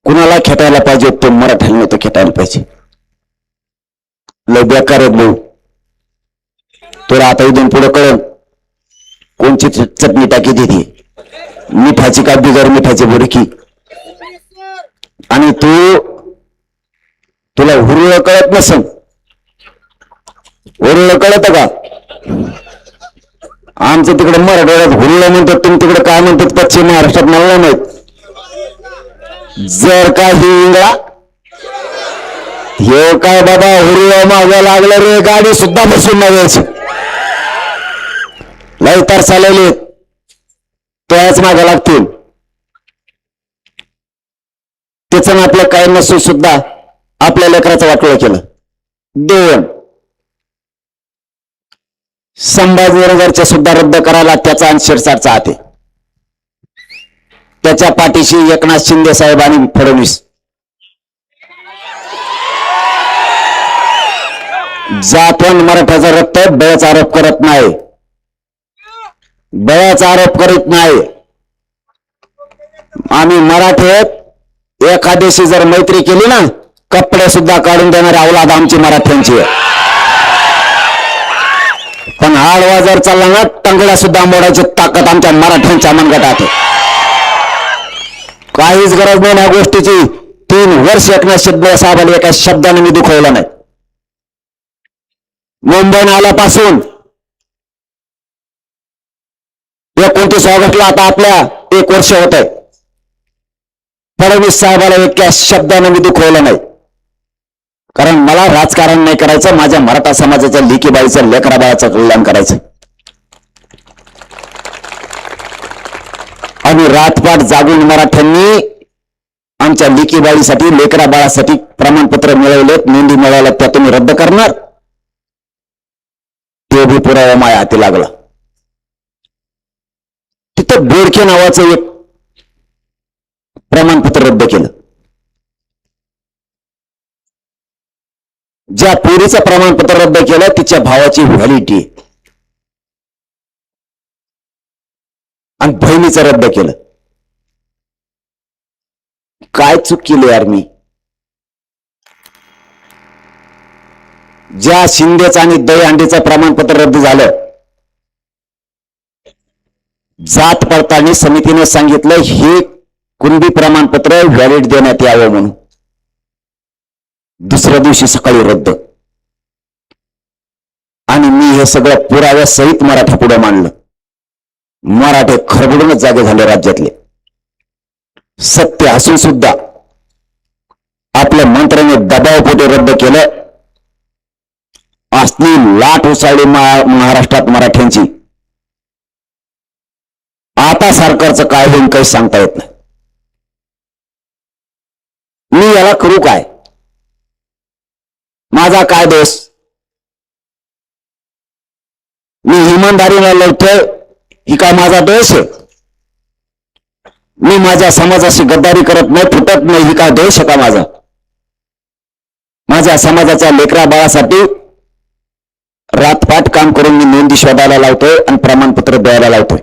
कुणाला खेटायला पाहिजे तो मराठ्याला नव्हतं खेटायला पाहिजे. लय बेकार आहेत भाऊ. तुला आता इथून पुढे कळेल कोणची चटणी टाकी देते, मिठाची का बिगर मिठाची बुडकी. आणि तुला हुरळ कळत नसेल. हुरळ कळत का? आमचं तिकडे मराठवाड्यात हुरळ म्हणतात, तुम्ही तिकडे काय म्हणतात पश्चिम महाराष्ट्रात मला नाही माहित. जर का ही इंगळा हे काय बाबा हुरळ मागे लागलं रे, गाडी सुद्धा बसून नाही यायची. लय तर चालवले त्याच मागे लागतील. त्याचं आपलं काय नसून सुद्धा आपल्या लेकराचं वाटोळं केलं. 2 संभाजीनगरचे सुद्धा रद्द करायला त्याचा आणि शिरसाटचा हात आहे. त्याच्या पाठीशी एकनाथ शिंदे साहेब आणि फडणवीस. जातवन मराठ्याचा रक्त बळाचा आरोप करत नाही, बळाचा आरोप करीत नाही. आम्ही मराठ्यात एखाद्याशी जर मैत्री केली ना, कपडे सुद्धा काढून देणारी औलाद आमची मराठ्यांची आहे. पण आडवा जर चालला ना, टंगड्या सुद्धा मोडायची ताकद आमच्या मराठ्यांच्या मनगटात आहे. काहीच गरज नाही या गोष्टीची. 3 वर्ष एकनाथ शिंदे साहेबांनी एका शब्दाने मी दुखवलं नाही. मुंबईने आल्यापासून 29 ऑगस्टला आता आपल्या 1 वर्ष होत आहे. फडणवीस साहेबाला एका शब्दाने मी दुखवलं नाही. कारण मला राजकारण नाही करायचं, माझ्या मराठा समाजाच्या लेकीबाईचं लेकराबाळाचं कल्याण करायचं. आणि रातपाट जागून मराठ्यांनी आमच्या लेकीबाईसाठी लेकराबाळासाठी प्रमाणपत्र मिळवलेत, नोंदी मिळवल्या, त्या तुम्ही रद्द करणार? ते बी पुरावा माया हाती लागला. तिथं बोडके नावाचं एक प्रमाणपत्र रद्द केलं. ज्या पोरीचं प्रमाणपत्र रद्द केलं तिच्या भावाची व्हॅलिडिटी आणि बहिणीचं रद्द केलं. काय चूक केली यार मी? ज्या शिंदेचं आणि दहीहंडीचं प्रमाणपत्र रद्द झालं, जात पडताळणी समितीने सांगितलं हे कुणबी प्रमाणपत्र व्हॅलिड देण्यात यावं म्हणून. दुसऱ्या दिवशी सकाळी रद्द. आणि मी हे सगळं पुराव्यासहित मराठा पुढे मांडलं. मराठे खरबडूनच जागे झाले राज्यातले. सत्य असून सुद्धा आपल्या मंत्र्याने दबावपोटी रद्द केलं. असली लाट उसळली महाराष्ट्रात मराठ्यांची. आता सरकारचं काय होईल काही सांगता येत नाही. मी याला करू काय? माझा काय दोष? मी इमानदारीला लढतोय, ही काय माझा दोष आहे? मी माझ्या समाजाशी गद्दारी करत नाही, फुटत नाही, ही काय दोष का माझा? माझ्या समाजाच्या लेकरा बाळासाठी रातपाट काम करून मी नोंदी शोधायला लावतोय आणि प्रमाणपत्र द्यायला लावतोय.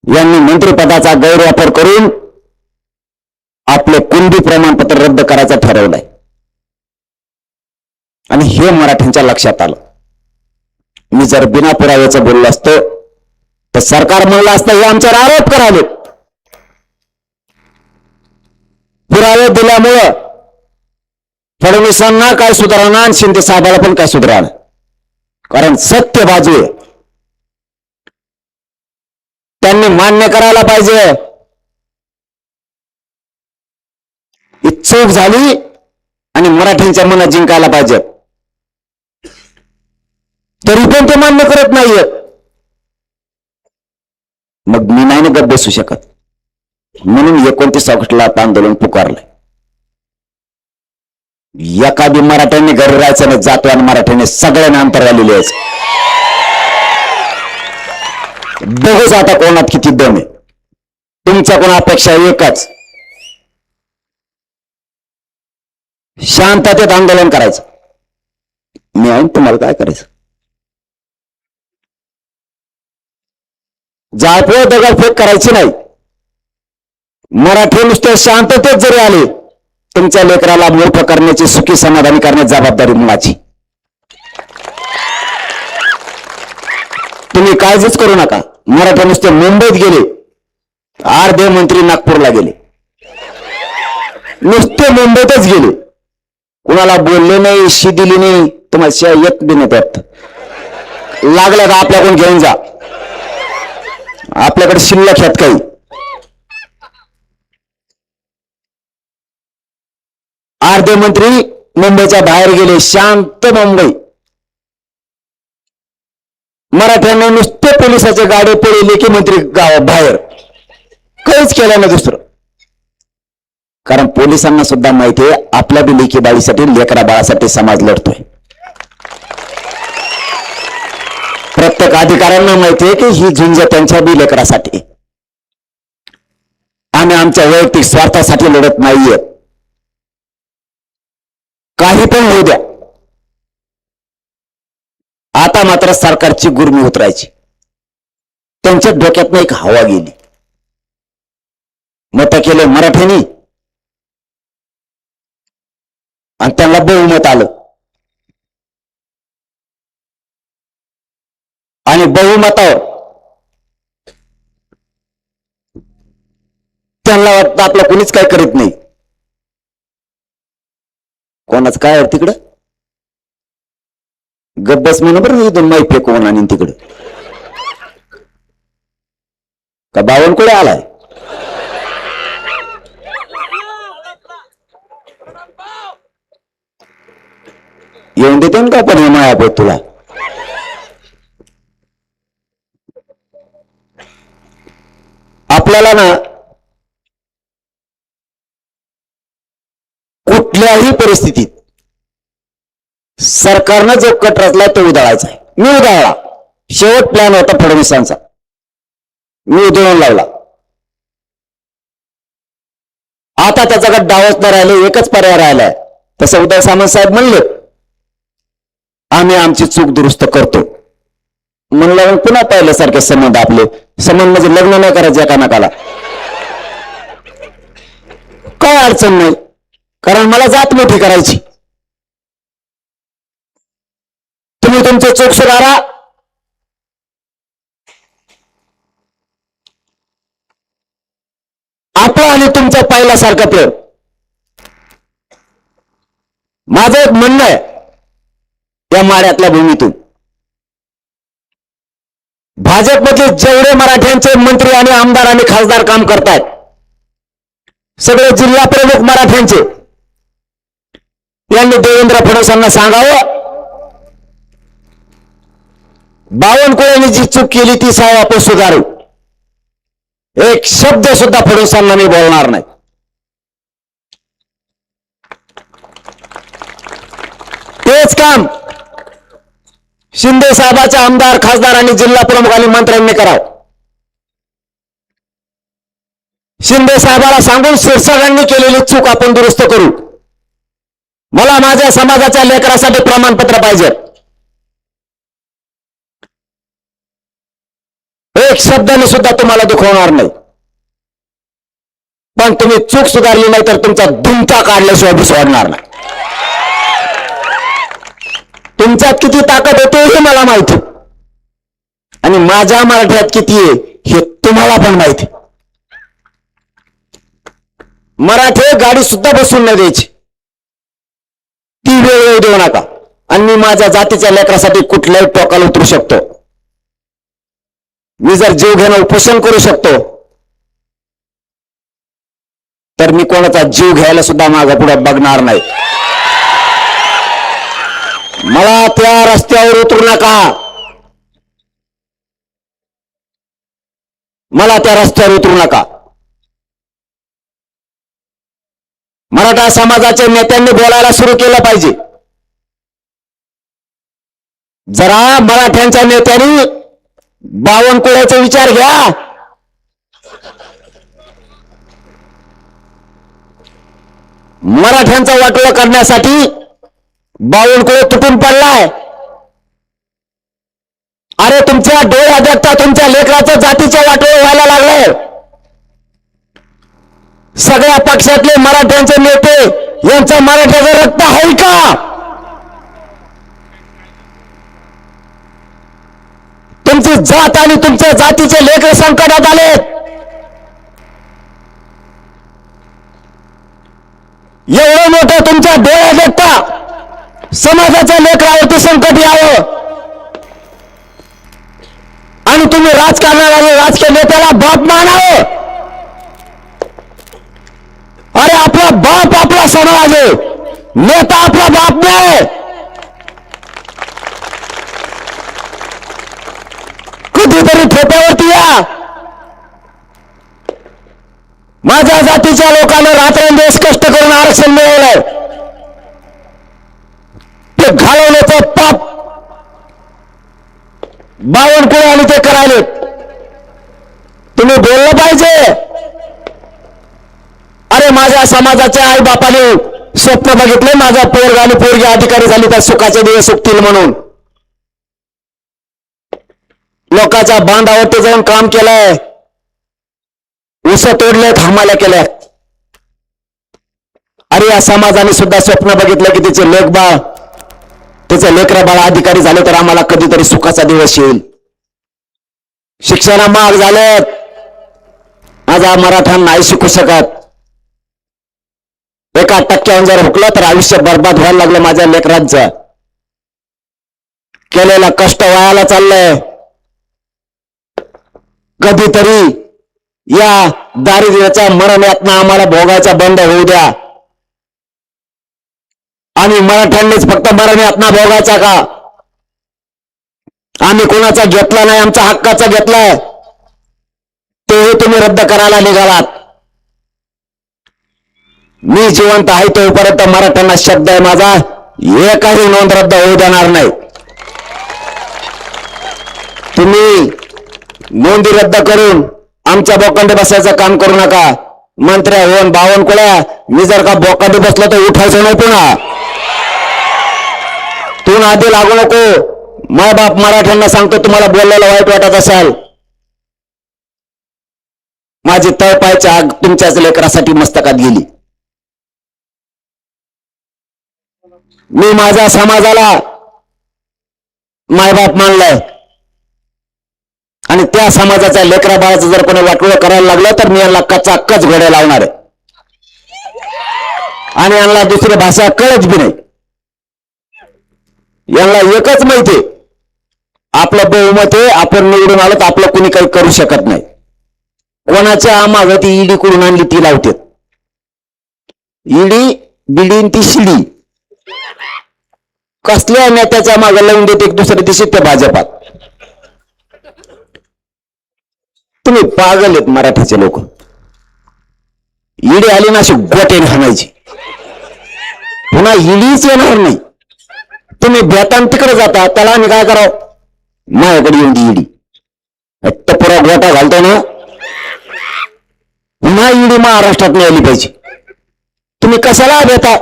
यांनी मंत्रिपदाचा गैरवापर करून आपले कुणबी प्रमाणपत्र रद्द करायचं ठरवलंय आणि हे मराठ्यांच्या लक्षात आलं. मी जर बिना पुराव्याचं बोललो असतो तर सरकार म्हणलं असतं हे आमच्यावर आरोप करावे. पुरावे दिल्यामुळं फडणवीसांना काय सुधारणा आणि शिंदे साहेबाला पण काय सुधारणा, कारण सत्य बाजू आहे. त्यांनी मान्य करायला पाहिजे ही चूक झाली आणि मराठ्यांच्या मनात जिंकायला पाहिजे. तरी पण ते मान्य करत नाहीये. मग मी नाही ना गप्प बसू शकत, म्हणून 29 ऑगस्टला आंदोलन पुकारलंय. एखादी मराठ्यांनी घरी राहायचं नाही, जातो आणि मराठ्यांनी सगळ्यांना अंतर आलेले आहे. बघूच आता कोणात किती दम आहे. तुमच्या कोण अपेक्षा एकच, शांततेत आंदोलन करायचं. मी आहे तुम्हाला काय करायचं. जाळपोळ दगडफेक करायची नाही. मराठी नुसते शांततेत जरी आले, तुमच्या लेकराला मूर्ख करण्याची, सुखी समाधानी करण्याची जबाबदारी मुलाची. तुम्ही काळजीच करू नका. मराठी नुसते मुंबईत गेले, अर्धे मंत्री नागपूरला गेले, नुसते मुंबईतच गेले, कुणाला बोलले नाही, शी दिली नाही. तुम्हाला शिवाय येत बी नाही त्यात. लागलं का आपल्याकडून घेऊन जा, आपल्याकडे शिल्लक आहेत काही. अर्धे मंत्री मुंबईच्या बाहेर गेले, शांत मुंबई. मराठ्यांना नुसते पोलिसाचे गाडे पळले की मंत्री गावाबाहेर, काहीच केलं नाही दुसरं. कारण पोलिसांना सुद्धा माहिती आहे आपल्या बी लेकी बाळीसाठी, लेकरा बाळासाठी समाज लढतोय. प्रत्येक अधिकाऱ्यांना माहिती आहे की ही झुंज त्यांच्या बी लेकरासाठी. आम्ही आमच्या वैयक्तिक स्वार्थासाठी लढत नाहीये. काही पण होऊ द्या, आता मात्र सरकारची गुरमी उतरायची. त्यांच्या डोक्यात एक हवा गेली. मत केले मराठ्यांनी आणि त्यांना बहुमत आलं. आणि बहुमतावर त्यांना वाटतं आपलं कोणीच काय करीत नाही. कोणाच काय तिकडं गब्बस म्हणून बरं, इथून माई फेकून आणि तिकडं का बावनकुळे आलाय. येऊन देतो का पण हे माया तुला. आपल्याला ना कुठल्याही परिस्थितीत सरकारनं जो कट रचलाय तो उधळायचा आहे. मी उधळला. शेवट प्लॅन होता फडणवीसांचा, मी उधळून लावला. आता त्याच्याकडे डावच न राहिले, एकच पर्याय राहिलाय. तसं उदय सामंत साहेब म्हणले आम्ही आमची चूक दुरुस्त करतो. म्हणलं पुन्हा पहिल्यासारखे संबंध. आपले संबंध म्हणजे लग्न नाही करायचं एका नाकाला, काय अडचण नाही, कारण मला जात मोठी करायची. तुम्ही तुमचे चूक सुधारा. आपलं आणि तुमचं पहिल्यासारखं प्रेम. माझं एक म्हणणं आहे या माड्यातल्या भूमीतून, भाजपमधले जेवढे मराठ्यांचे मंत्री आणि आमदार आणि खासदार काम करतायत, सगळे जिल्हा प्रमुख मराठ्यांचे, यांनी देवेंद्र फडणवीसांना सांगावं बावनकुळेंनी जी चूक केली ती आपण सुधारू. एक शब्द सुद्धा फडणवीसांना मी बोलणार नाही. तेच काम शिंदे साहेबाच्या आमदार, खासदार आणि जिल्हा प्रमुख आणि मंत्र्यांनी करावं. शिंदे साहेबाला सांगून शिरसागांनी केलेली चूक आपण दुरुस्त करू. मला माझ्या समाजाच्या लेकरासाठी प्रमाणपत्र पाहिजे. एक शब्दाने सुद्धा तुम्हाला दुखवणार नाही, पण तुम्ही चूक सुधारली नाही तर तुमचा दुमका काढल्याशिवाय मी सोडणार नाही. तुमच्यात किती ताकद होते हे मला माहिती, आणि माझ्या मराठ्यात किती आहे हे तुम्हाला पण माहिती. मराठे गाडी सुद्धा बसून न द्यायची, ती वेळ येऊ देऊ नका. आणि मी माझ्या जातीच्या लेकरासाठी कुठल्याही टोकाला उतरू शकतो. मी जर जीव घेणं उपोषण करू शकतो तर मी कोणाचा जीव घ्यायला सुद्धा मागं पुढे बघणार नाही. मला त्या रस्त्यावर उतरू नका, मला त्या रस्त्यावर उतरू नका. मराठा समाजाच्या नेत्यांनी बोलायला सुरू केलं पाहिजे. जरा मराठ्यांच्या नेत्यांनी बावनकुळ्याचा विचार घ्या. मराठ्यांचा वाटोळा करण्यासाठी बावनकुळे तुटून पडलाय. अरे तुमच्या डोळ्या देखता तुमच्या लेकराचं जातीच्या वाटोळं व्हायला लागलंय. सगळ्या पक्षातले मराठ्यांचे नेते यांचं मराठ्याचं रक्त आहे का? तुमची जात आणि तुमच्या जातीचे लेकर संकटात आले. एवढं मोठं तुमच्या डोळ्या देखता समाजाच्या लेकरावरती संकट यावं आणि तुम्ही राजकारणाला राजकीय नेत्याला बाप मानावं. अरे आपला बाप आपला समाज आहे, नेता आपला बाप नाही. कधीतरी ठेप्यावरती या. माझ्या जातीच्या लोकांना रात्रंदिवस कष्ट करून आरक्षण मिळवलंय, ते घालवण्याचं पाप बावनकुळे आणि ते करायले. तुम्ही बोललं पाहिजे. अरे माझ्या समाजाच्या आई बापाने स्वप्न बघितले माझा पोरगा आणि पोरगी अधिकारी झाली तर सुखाचे दिवस सुटतील म्हणून. लोकांच्या बांधावरती जाऊन काम केलंय, ऊस तोडले, हमाल्या केल्या. अरे या समाजाने सुद्धा स्वप्न बघितलं की तिचे लेकबाळ त्याचे लेकरा बाळ अधिकारी झाले तर आम्हाला कधीतरी सुखाचा दिवस येईल. शिक्षण महाग झालेत, माझा मराठा नाही शिकू शकत. 1% जर हुकलं तर आयुष्य बर्बाद व्हायला लागलं. माझ्या लेकरांचं केलेलं कष्ट वायाला चाललंय. कधीतरी या दारिद्र्याच्या मरणातनं आम्हाला भोगायचा बंद होऊ द्या. आणि मराठ्यांनीच फक्त मरणातनं भोगायचा का? आम्ही कोणाचा घेतला नाही, आमचा हक्काचा घेतलाय, तेही तुम्ही रद्द करायला निघालात. मी जिवंत आहे तोपर्यंत मराठ्यांना शब्द आहे माझा, एकही नोंद रद्द होऊ देणार नाही. तुम्ही नोंदी रद्द करून आमच्या बोकांडे बसायचं काम करू नका. मंत्र्या होऊन बावनकुळ्या मी जर का बोकांडे बसलो तर उठायचं नाही पुन्हा. तू आधी लागू नको. माय बाप मराठ्यांना सांगतो, तुम्हाला बोलायला वाईट वाटत असाल, माझी तळपायची आग तुमच्याच लेकरासाठी मस्तकात गेली. मी माझ्या समाजाला मायबाप मानलाय आणि त्या समाजाच्या लेकरा बाळाचं जर कोणी वाटोळं करायला लागलं तर मी यांना कचाकच घोडे लावणार आहे आणि यांना दुसरी भाषा कळत बी नाही. यांना एकच माहिती, आपलं बहुमत आहे, आपण निवडून आलो तर आपलं कोणी काही करू शकत नाही. कोणाच्या मागं ती ईडी करून आणली ती लावते. ईडी बिडी ती शिडी कसल्या नेत्याच्या मागे लावून देते एक दुसऱ्या दिवशी ते भाजपात. तुम्ही पागल आहेत मराठीचे लोक. ईडी आली ना अशी गोटेने हाणायची, पुन्हा ईडीच येणार नाही. तुम्ही बेतान तिकडे जाता, त्याला आम्ही काय करावं? माझ्याकडे येऊन दी ईडी. पुरा गोटा घालतो ना, पुन्हा ईडी महाराष्ट्रात नाही आली पाहिजे. तुम्ही कशाला देता?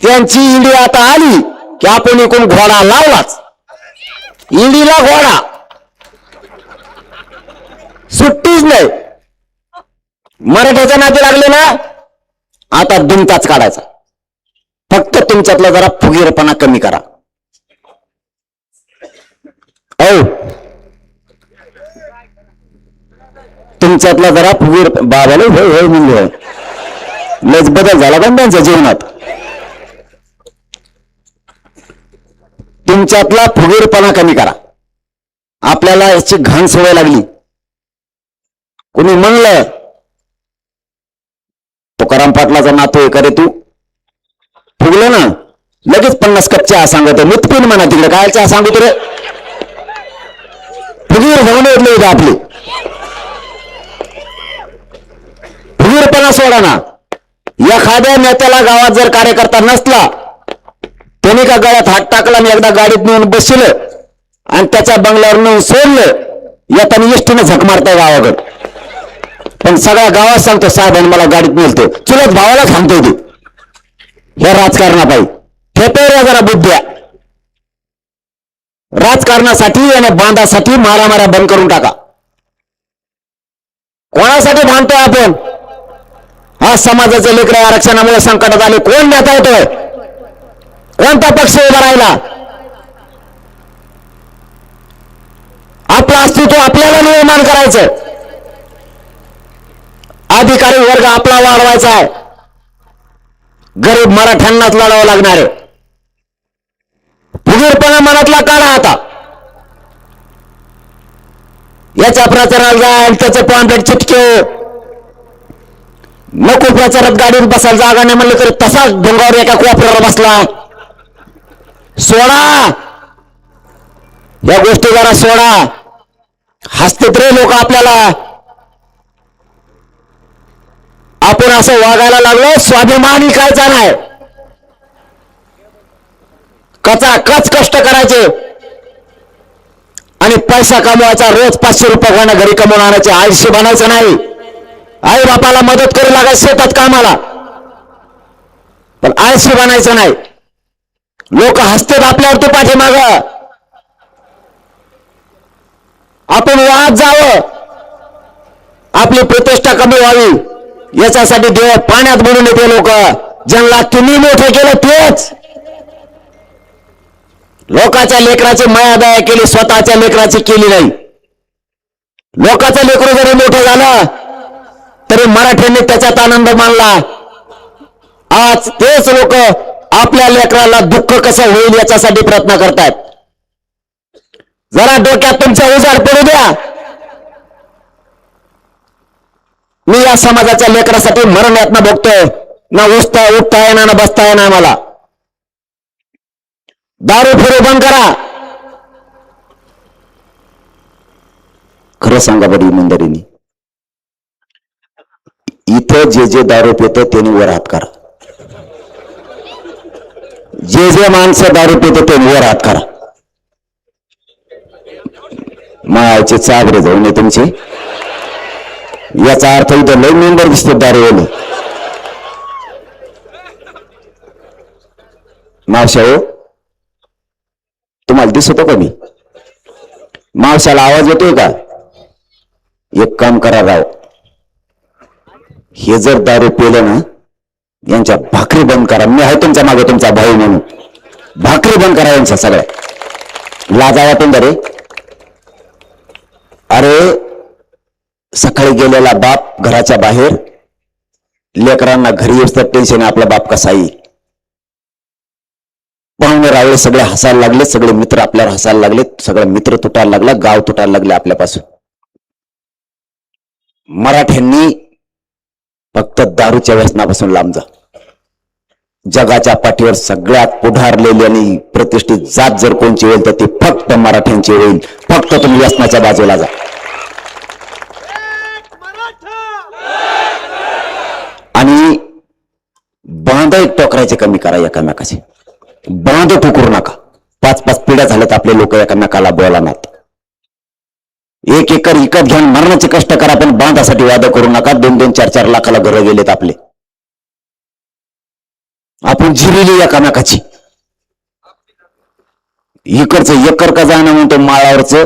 त्यांची ईडी आता आली की आपण एकूण घोडा लावलाच. ईडीला घोडा सुट्टीच नाही. मराठ्याच्या नादी लागले ना, आता दुमताच काढायचा. फक्त तुमच्यातला जरा फुगीरपणा कमी करा. औ तुमच्यातला जरा फुगीर बाबाला होय होय म्हणजे लयच बदल झाला पण त्यांच्या जीवनात. तुमच्यातला फुगीरपणा कमी करा. आपल्याला याची घाण सवय लागली. कोणी म्हणलं तुकाराम पाटलाचा नातू आहे करे तू, फुगलं ना लगेच 50 कप चहा सांगत. मुतपिन म्हणा तिकडे काय चहा सांगू रे. फुगीर होऊन येतले होते आपली. फुगीरपणा सोडा ना. एखाद्या नेत्याला गावात जर कार्यकर्ता नसला, त्याने का गळ्यात हात टाकला आणि एकदा गाडीत नेऊन बसलं आणि त्याच्या बंगल्यावर नेऊन सोडलं, येताना एसटीनं झक मारताय गावाकडे. पण सगळ्या गावात सांगतो साहेबांनी मला गाडीत नेलतो. चुलत भावाला सांगतोय तू. हे राजकारणापायी ठेपेऱ्या जरा बुद्ध्या. राजकारणासाठी आणि बांधासाठी मारामाऱ्या बंद करून टाका. कोणासाठी भांडतोय आपण? आज समाजाचे लेकरं आरक्षणामुळे संकटात आले. कोण नेता येतोय? कोणता पक्ष उभा राहिला? आपलं अस्तित्व आपल्याला निर्माण करायचं. अधिकारी वर्ग आपला वाढवायचा आहे. गरीब मराठ्यांनाच लढावं लागणार आहे. फुगीरपणा मनातला काढा आता. याच्या प्रचाराला जाईल त्याचे पॉम्पलेट चिटके. नको प्रचारात गाडीत बसायला जागा नाही म्हणलं तरी तसाच डोंगावर एका कोपऱ्यावर बसला. सोडा या गोष्टी जरा सोडा. हसतात रे लोक आपल्याला. आपण असं वागायला लागलो. स्वाभिमान विकायचा नाही. कच कष्ट करायचे आणि पैसा कमवायचा. रोज 500 रुपये घाणं घरी कमवून आणायचे. आळशी बनायचं नाही. आई बापाला मदत करू लागायचं शेतात कामाला, पण आळशी बनायचं नाही. लोक हसतात आपल्यावरती पाठीमाग. आपण वाहत जावं, आपली प्रतिष्ठा कमी व्हावी याच्यासाठी देव पाण्यात बुडून येते लोक. ज्यांना तुम्ही मोठं केलं तेच. लोकांच्या लेकराची माया दया केली, स्वतःच्या लेकराची केली नाही. लोकांचं लेकरू जरी मोठं झालं तरी मराठ्यांनी त्याच्यात आनंद मानला. आज तेच लोक आपल्या लेकराला दुःख कसं होईल याच्यासाठी प्रयत्न करतात. जरा डोक्यात तुमच्या उजाड पडू द्या. मी या समाजाच्या लेकरासाठी मरण यातना भोगतोय. ना उठता येणार ना बसता येणार मला. दारू फिरू बंद करा. खरं सांगा बरी इमानदारीने, इथं जे जे दारू पितं त्यांनी वर हात करा. जे जे माणसं दारू पितं त्यांनी वर हात करा. मायाचे चाबरे जाऊ नये तुमचे. याचा अर्थ इथं लय मेंबर दिसतो दारू वाले. मावशा हो, तुम्हाला दिसतो का मी? मावशाला आवाज येतोय का? एक काम करा राव, हे जर दारू पिलं ना यांच्या भाकरी बंद करा. मी आहे तुमच्या मागे, तुमचा भाऊ म्हणून. भाकरी बंद करा यांच्या सगळ्या. लाजा वाटून रे. अरे सकाळी गेलेला बाप घराच्या बाहेर, लेकरांना घरी येतं टेन्शन आपला बाप कसा येईल. पाहुणे रावळे सगळे हसायला लागले, सगळे मित्र आपल्यावर हसायला लागले, सगळे मित्र तुटायला लागला, गाव तुटायला लागले आपल्यापासून. मराठ्यांनी फक्त दारूच्या व्यसनापासून लांब जा. जगाच्या पाठीवर सगळ्यात पुढारलेली आणि प्रतिष्ठित जात जर कोणची होईल तर ती फक्त मराठ्यांची होईल. फक्त तुम्ही व्यसनाच्या बाजूला जा. आणि बांध टोकरायचे कमी करा एकामेकाचे. बांध टोकरू नका. 5-5 पिढ्या झाल्यात आपले लोक एकामेकाला बोलानात. एक एकर विकत घेऊन मरणाचे कष्ट करा, पण बांधासाठी वादा करू नका. 2-2, 4-4 लाखाला घरं गेलेत आपले. आपण जिरली एकामेकाची. इकडचं एकर का जाणं म्हणतो माळावरचं,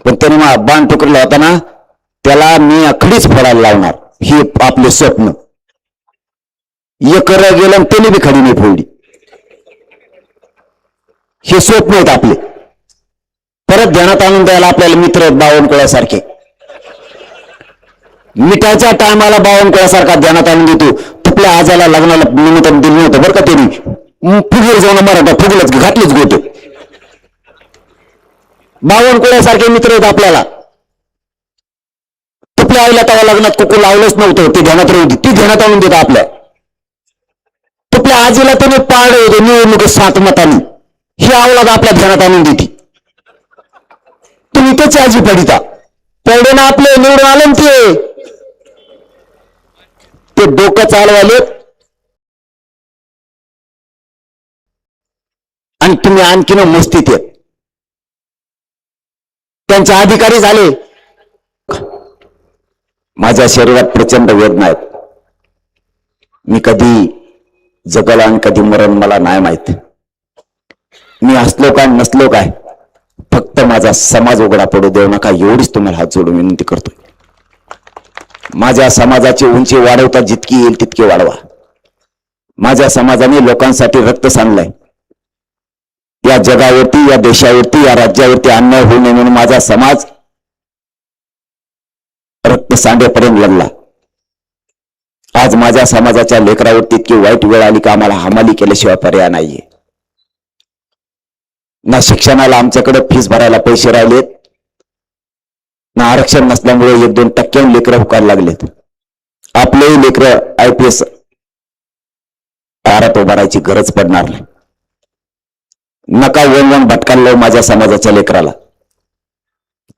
पण त्याने बाण टुकरला होता ना, त्याला मी आखडीच फोडायला लावणार. हे आपले स्वप्न. एकर गेलं त्याने बी खडी नाही फोडली. हे स्वप्न आहेत आपले. परत ध्यानात आणून द्यायला आपल्याला मित्र आहेत बावनकुळ्यासारखे. मिठाच्या टायमाला बावनकुळ्यासारखा ध्यानात आणून देतो. तुपल्या आजाला लग्नाला निमित्तानं दिलं नव्हतं बरं का त्यांनी. फुगेल जाऊन मराठा फुगलच घातलेच गोटे. बावनकुळ्यासारखे मित्र आहेत आपल्याला. तुपल्या आईला तेव्हा लग्नात कुकू लावलंच नव्हतं, ते ध्यानात राहू दे. ती ध्यानात आणून देतं आपल्या. तुपल्या आजीला त्याने पाळलं होते निवडणुकीत 7 मतांनी. ही अवलाद आपल्या ध्यानात आणून देते. तुम्ही त्याची आजी पडिता पडले ना आपले निवडून आले ते डोकं चालवाले आणि तुम्ही आणखीन मस्तीत येत. त्यांचे अधिकारी झाले. माझ्या शरीरात प्रचंड वेदना आहेत. मी कधी जगल आणि कधी मरण मला नाही माहित. मी असलो काय नसलो काय, फक्त माझा समाज उघडा पडू देऊ नका, एवढीच तुम्हाला हात जोडून विनंती करतोय. माझ्या समाजाची उंची वाढवता जितकी येईल तितकी वाढवा. माझ्या समाजाने लोकांसाठी रक्त सांडलंय. या जगावरती, या देशावरती, या राज्यावरती अन्याय होऊ नये म्हणून माझा समाज रक्त सांडेपर्यंत लढला. आज माझ्या समाजाच्या लेकरावरती इतकी वाईट वेळ आली का आम्हाला हमाली केल्याशिवाय पर्याय नाहीये. ना शिक्षणाला आमच्याकडे फीस भरायला पैसे राहिलेत, ना आरक्षण नसल्यामुळे 1-2% लेकरं हुकायला लागलेत. आपलेही लेकरं IPS आरात उभारायची गरज पडणार नाही. नका वन भटकायला लावू माझ्या समाजाच्या लेकराला.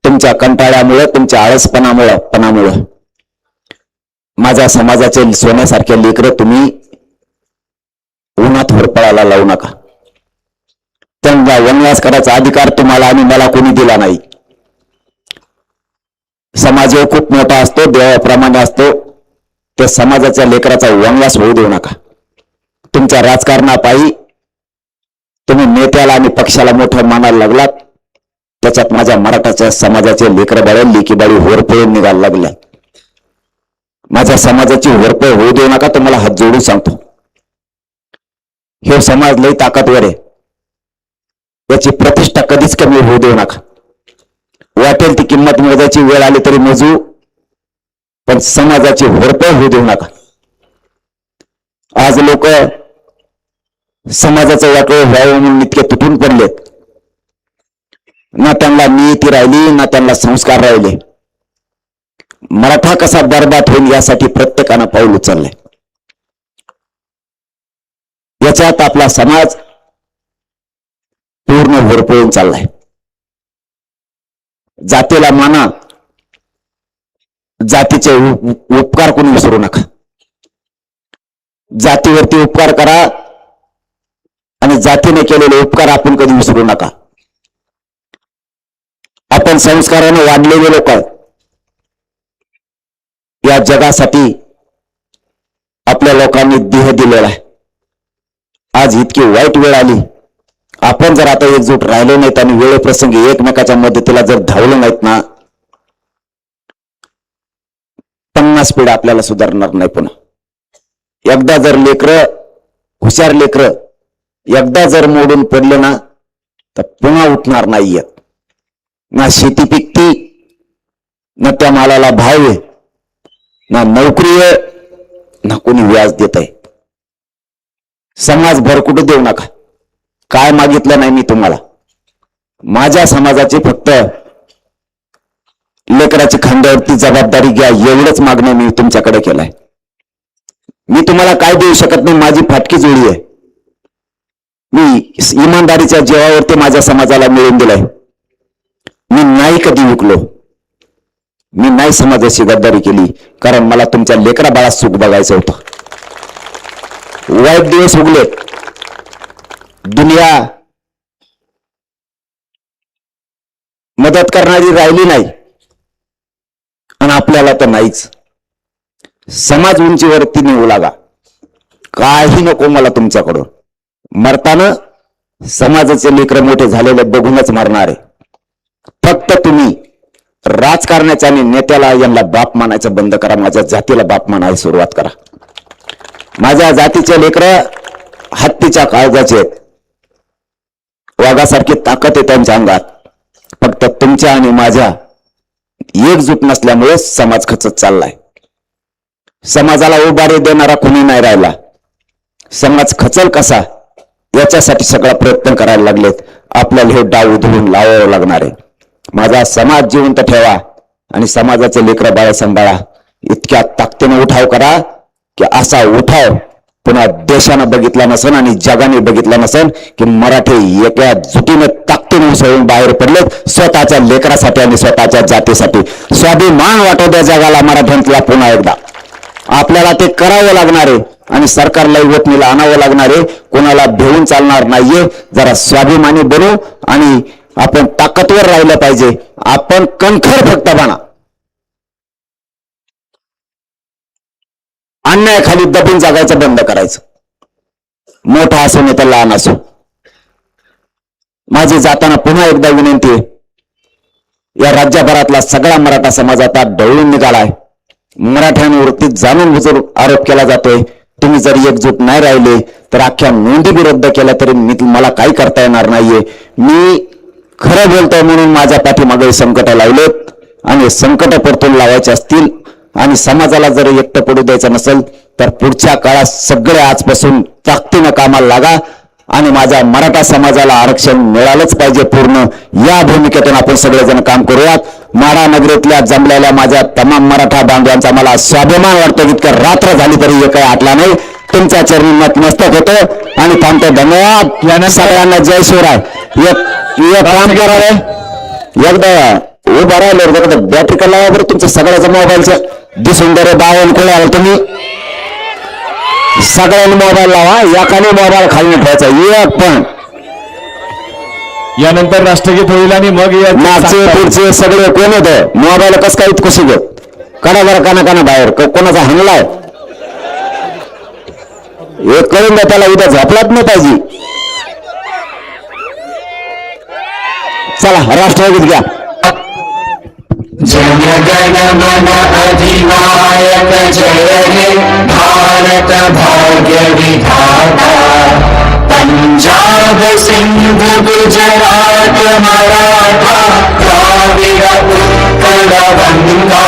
तुमच्या कंटाळ्यामुळे, तुमच्या आळसपणामुळं माझ्या समाजाचे सोन्यासारखे लेकरं तुम्ही उन्हात होरपळायला लावू नका. त्यांना वनवास करायचा अधिकार तुम्हाला आणि मला कोणी दिला नाही. समाज खूप मोठा असतो, देवाप्रमाणे असतो. त्या समाजाच्या लेकराचा वनवास होऊ देऊ नका. तुमच्या राजकारणापायी तुम्ही नेत्याला आणि पक्षाला मोठं मानायला लागलात. त्याच्यात माझ्या मराठाच्या समाजाचे लेकर बाळ लेकीबाळी होरपळून निघायला लागल्या. माझ्या समाजाची होरपळ होऊ देऊ नका. तुम्हाला हात जोडून सांगतो, हे समाज लई ताकदवर आहे. याची प्रतिष्ठा कधीच कमी होऊ देऊ नका. वाटेल ती किंमत मोजायची वेळ आली तरी मोजू, पण समाजाची होरपळ होऊ देऊ नका. आज लोक समाजाचं वाटोळ व्हावं म्हणून इतके तुटून पडलेत. ना त्यांना नीती राहिली, ना त्यांना संस्कार राहिले. मराठा कसा बरबाद होईल यासाठी प्रत्येकानं पाऊल उचललंय. याच्यात आपला समाज पूर्ण होरपळून चाललाय. जातीला माना, जातीचे उपकार कोणी विसरू नका. जातीवरती उपकार करा आणि जातीने केलेले उपकार आपण कधी विसरू नका. आपण संस्काराने वाढलेले लोक या जगासाठी आपल्या लोकांनी देह दिलेला आहे. आज इतकी वाईट वेळ आली. आपण जर आता एकजूट राहिलो नाहीत आणि वेळेप्रसंगी एकमेकाच्या मदतीला जर धावलो नाहीत ना, 50 पिढ्या आपल्याला सुधारणार नाही. पुन्हा एकदा जर हुशार लेकरं एकदा जर मोडून पडले ना, तर पुन्हा उठणार नाहीयेत. ना शेती पिकती, ना त्या मालाला भाव आहे, ना नोकरी आहे, ना कोणी व्याज देत आहे. समाज भरकुटू देऊ नका. काय मागितलं नाही मी तुम्हाला. माझ्या समाजाची फक्त लेकराची खांद्यावरती जबाबदारी घ्या, एवढंच मागणं मी तुमच्याकडे केलंय. मी तुम्हाला काय देऊ शकत नाही. माझी फाटकी जोडी आहे. मी इमानदारीच्या जीवावरती माझ्या समाजाला मिळवून दिलंय. मी नाही कधी विकलो. मी नाही समाजाची गद्दारी केली, कारण मला तुमच्या लेकरा बाळात सुख बघायचं होतं. वाईट दिवस उगले. दुनिया मदत करणारी राहिली नाही आणि आपल्याला तर नाहीच. समाज उंचीवरती नेऊ लागा, काही नको मला तुमच्याकडून. मरताना समाजाचे लेकरं मोठे झालेले बघूनच मारणार आहे. फक्त तुम्ही राजकारणाच्या आणि नेत्याला यांना बाप मानायचं बंद करा, माझ्या जातीला बाप मानायला सुरुवात करा. माझ्या जातीचे लेकरं हत्तीच्या काळजाचे आहेत, वाघासारखी ताकद आहे त्यांच्या अंगात. फक्त तुमच्या आणि माझ्या एकजूट नसल्यामुळे समाज खचत चाललाय. समाजाला उभारी देणारा कोणी नाही राहिला. समाज खचल कसा याच्यासाठी सगळा प्रयत्न करायला लागलेत. आपल्याला हे डाव उधळून लावावं लागणार आहे. माझा समाज जिवंत ठेवा आणि समाजाचे लेकरं बाळ सांभाळा. इतक्या ताकदीने उठाव करा की असा उठाव पुन्हा देशानं बघितला नसन आणि जगाने बघितला नसन की मराठी एका जुटीने ताकदीने उसळून बाहेर पडलेत स्वतःच्या लेकरासाठी आणि स्वतःच्या जातीसाठी. स्वाभिमान वाटव द्या जगाला मराठ्यांतला. पुन्हा एकदा आपल्याला ते करावं लागणार आहे आणि सरकारला वतनीला आणावं लागणार आहे. कोणाला भेऊन चालणार नाहीये. जरा स्वाभिमानी बनू आणि आपण ताकदवर राहिलं पाहिजे. आपण कणखर फक्त बना. अन्यायाखाली दबून जगायचं बंद करायचं. मोठा असो नाही तर लहान असो. माझी जाताना पुन्हा एकदा विनंती आहे, या राज्यभरातला सगळा मराठा समाज आता ढवळून निघालाय. मराठ्यांवरती जाणून बुजून आरोप केला जातोय. तुम्ही जर एकजूट नाही राहिले तर अख्ख्या नोंदी बी रद्द केल्या तरी मला काही करता येणार नाहीये. मी खरं बोलतोय म्हणून माझ्या पाठीमागे संकट लावलेत आणि संकट परतून लावायचे असतील आणि समाजाला जर एकटं पडू द्यायचं नसेल तर पुढच्या काळात सगळे आजपासून ताकदीनं कामाला लागा आणि माझ्या मराठा समाजाला आरक्षण मिळालंच पाहिजे पूर्ण. या भूमिकेतून आपण सगळेजण काम करूयात. माढा नगरीतल्या जमलेल्या माझ्या तमाम मराठा बांधवांचा मला स्वाभिमान वाटतो. इतकं रात्र झाली तरी हे काही आटला नाही. तुमच्या चरणी नतमस्तक होतो आणि थांबतो. धन्यवाद. यानं सगळ्यांना जय शिवराय. एक काम करावे, एकदा उभा राहिलं बॅटरी कलावा बरं तुमच्या सगळ्याचं मोबाईलचं दिसून बरे बावन कोणी आलं तुम्ही सगळ्यांनी मोबाईल लावा. एकाने मोबाईल खाली ठेवायचा एक पण. यानंतर राष्ट्रगीत होईल आणि मग मागचे पुढचे सगळे कोण होतं मोबाईल कस काय इतकं घेत काना बरं काना बाहेर कोणाचा हंगलाय हे कळून द्या. त्याला उद्या झोपलाच नाही पाहिजे. चला राष्ट्रगीत घ्या. जनगण मन अधिनायक जय हे भारत भाग्य विधाता. पंजाब सिंध गुजरात मराठा द्राविड उत्कल गंगा.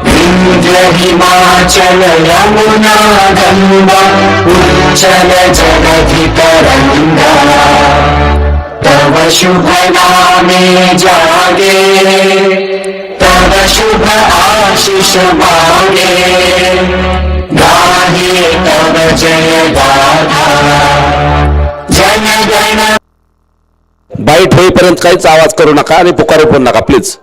विंध्य हिमाचल यमुना गंगा उच्चल जलधि तरंगा. तव शुभ नामे जागे तव शुभ आशीष मांगे. गाहे तव जय गाथा जन गण. बाईट होईपर्यंत काहीच आवाज करू नका आणि पुकारू पण नका प्लीज.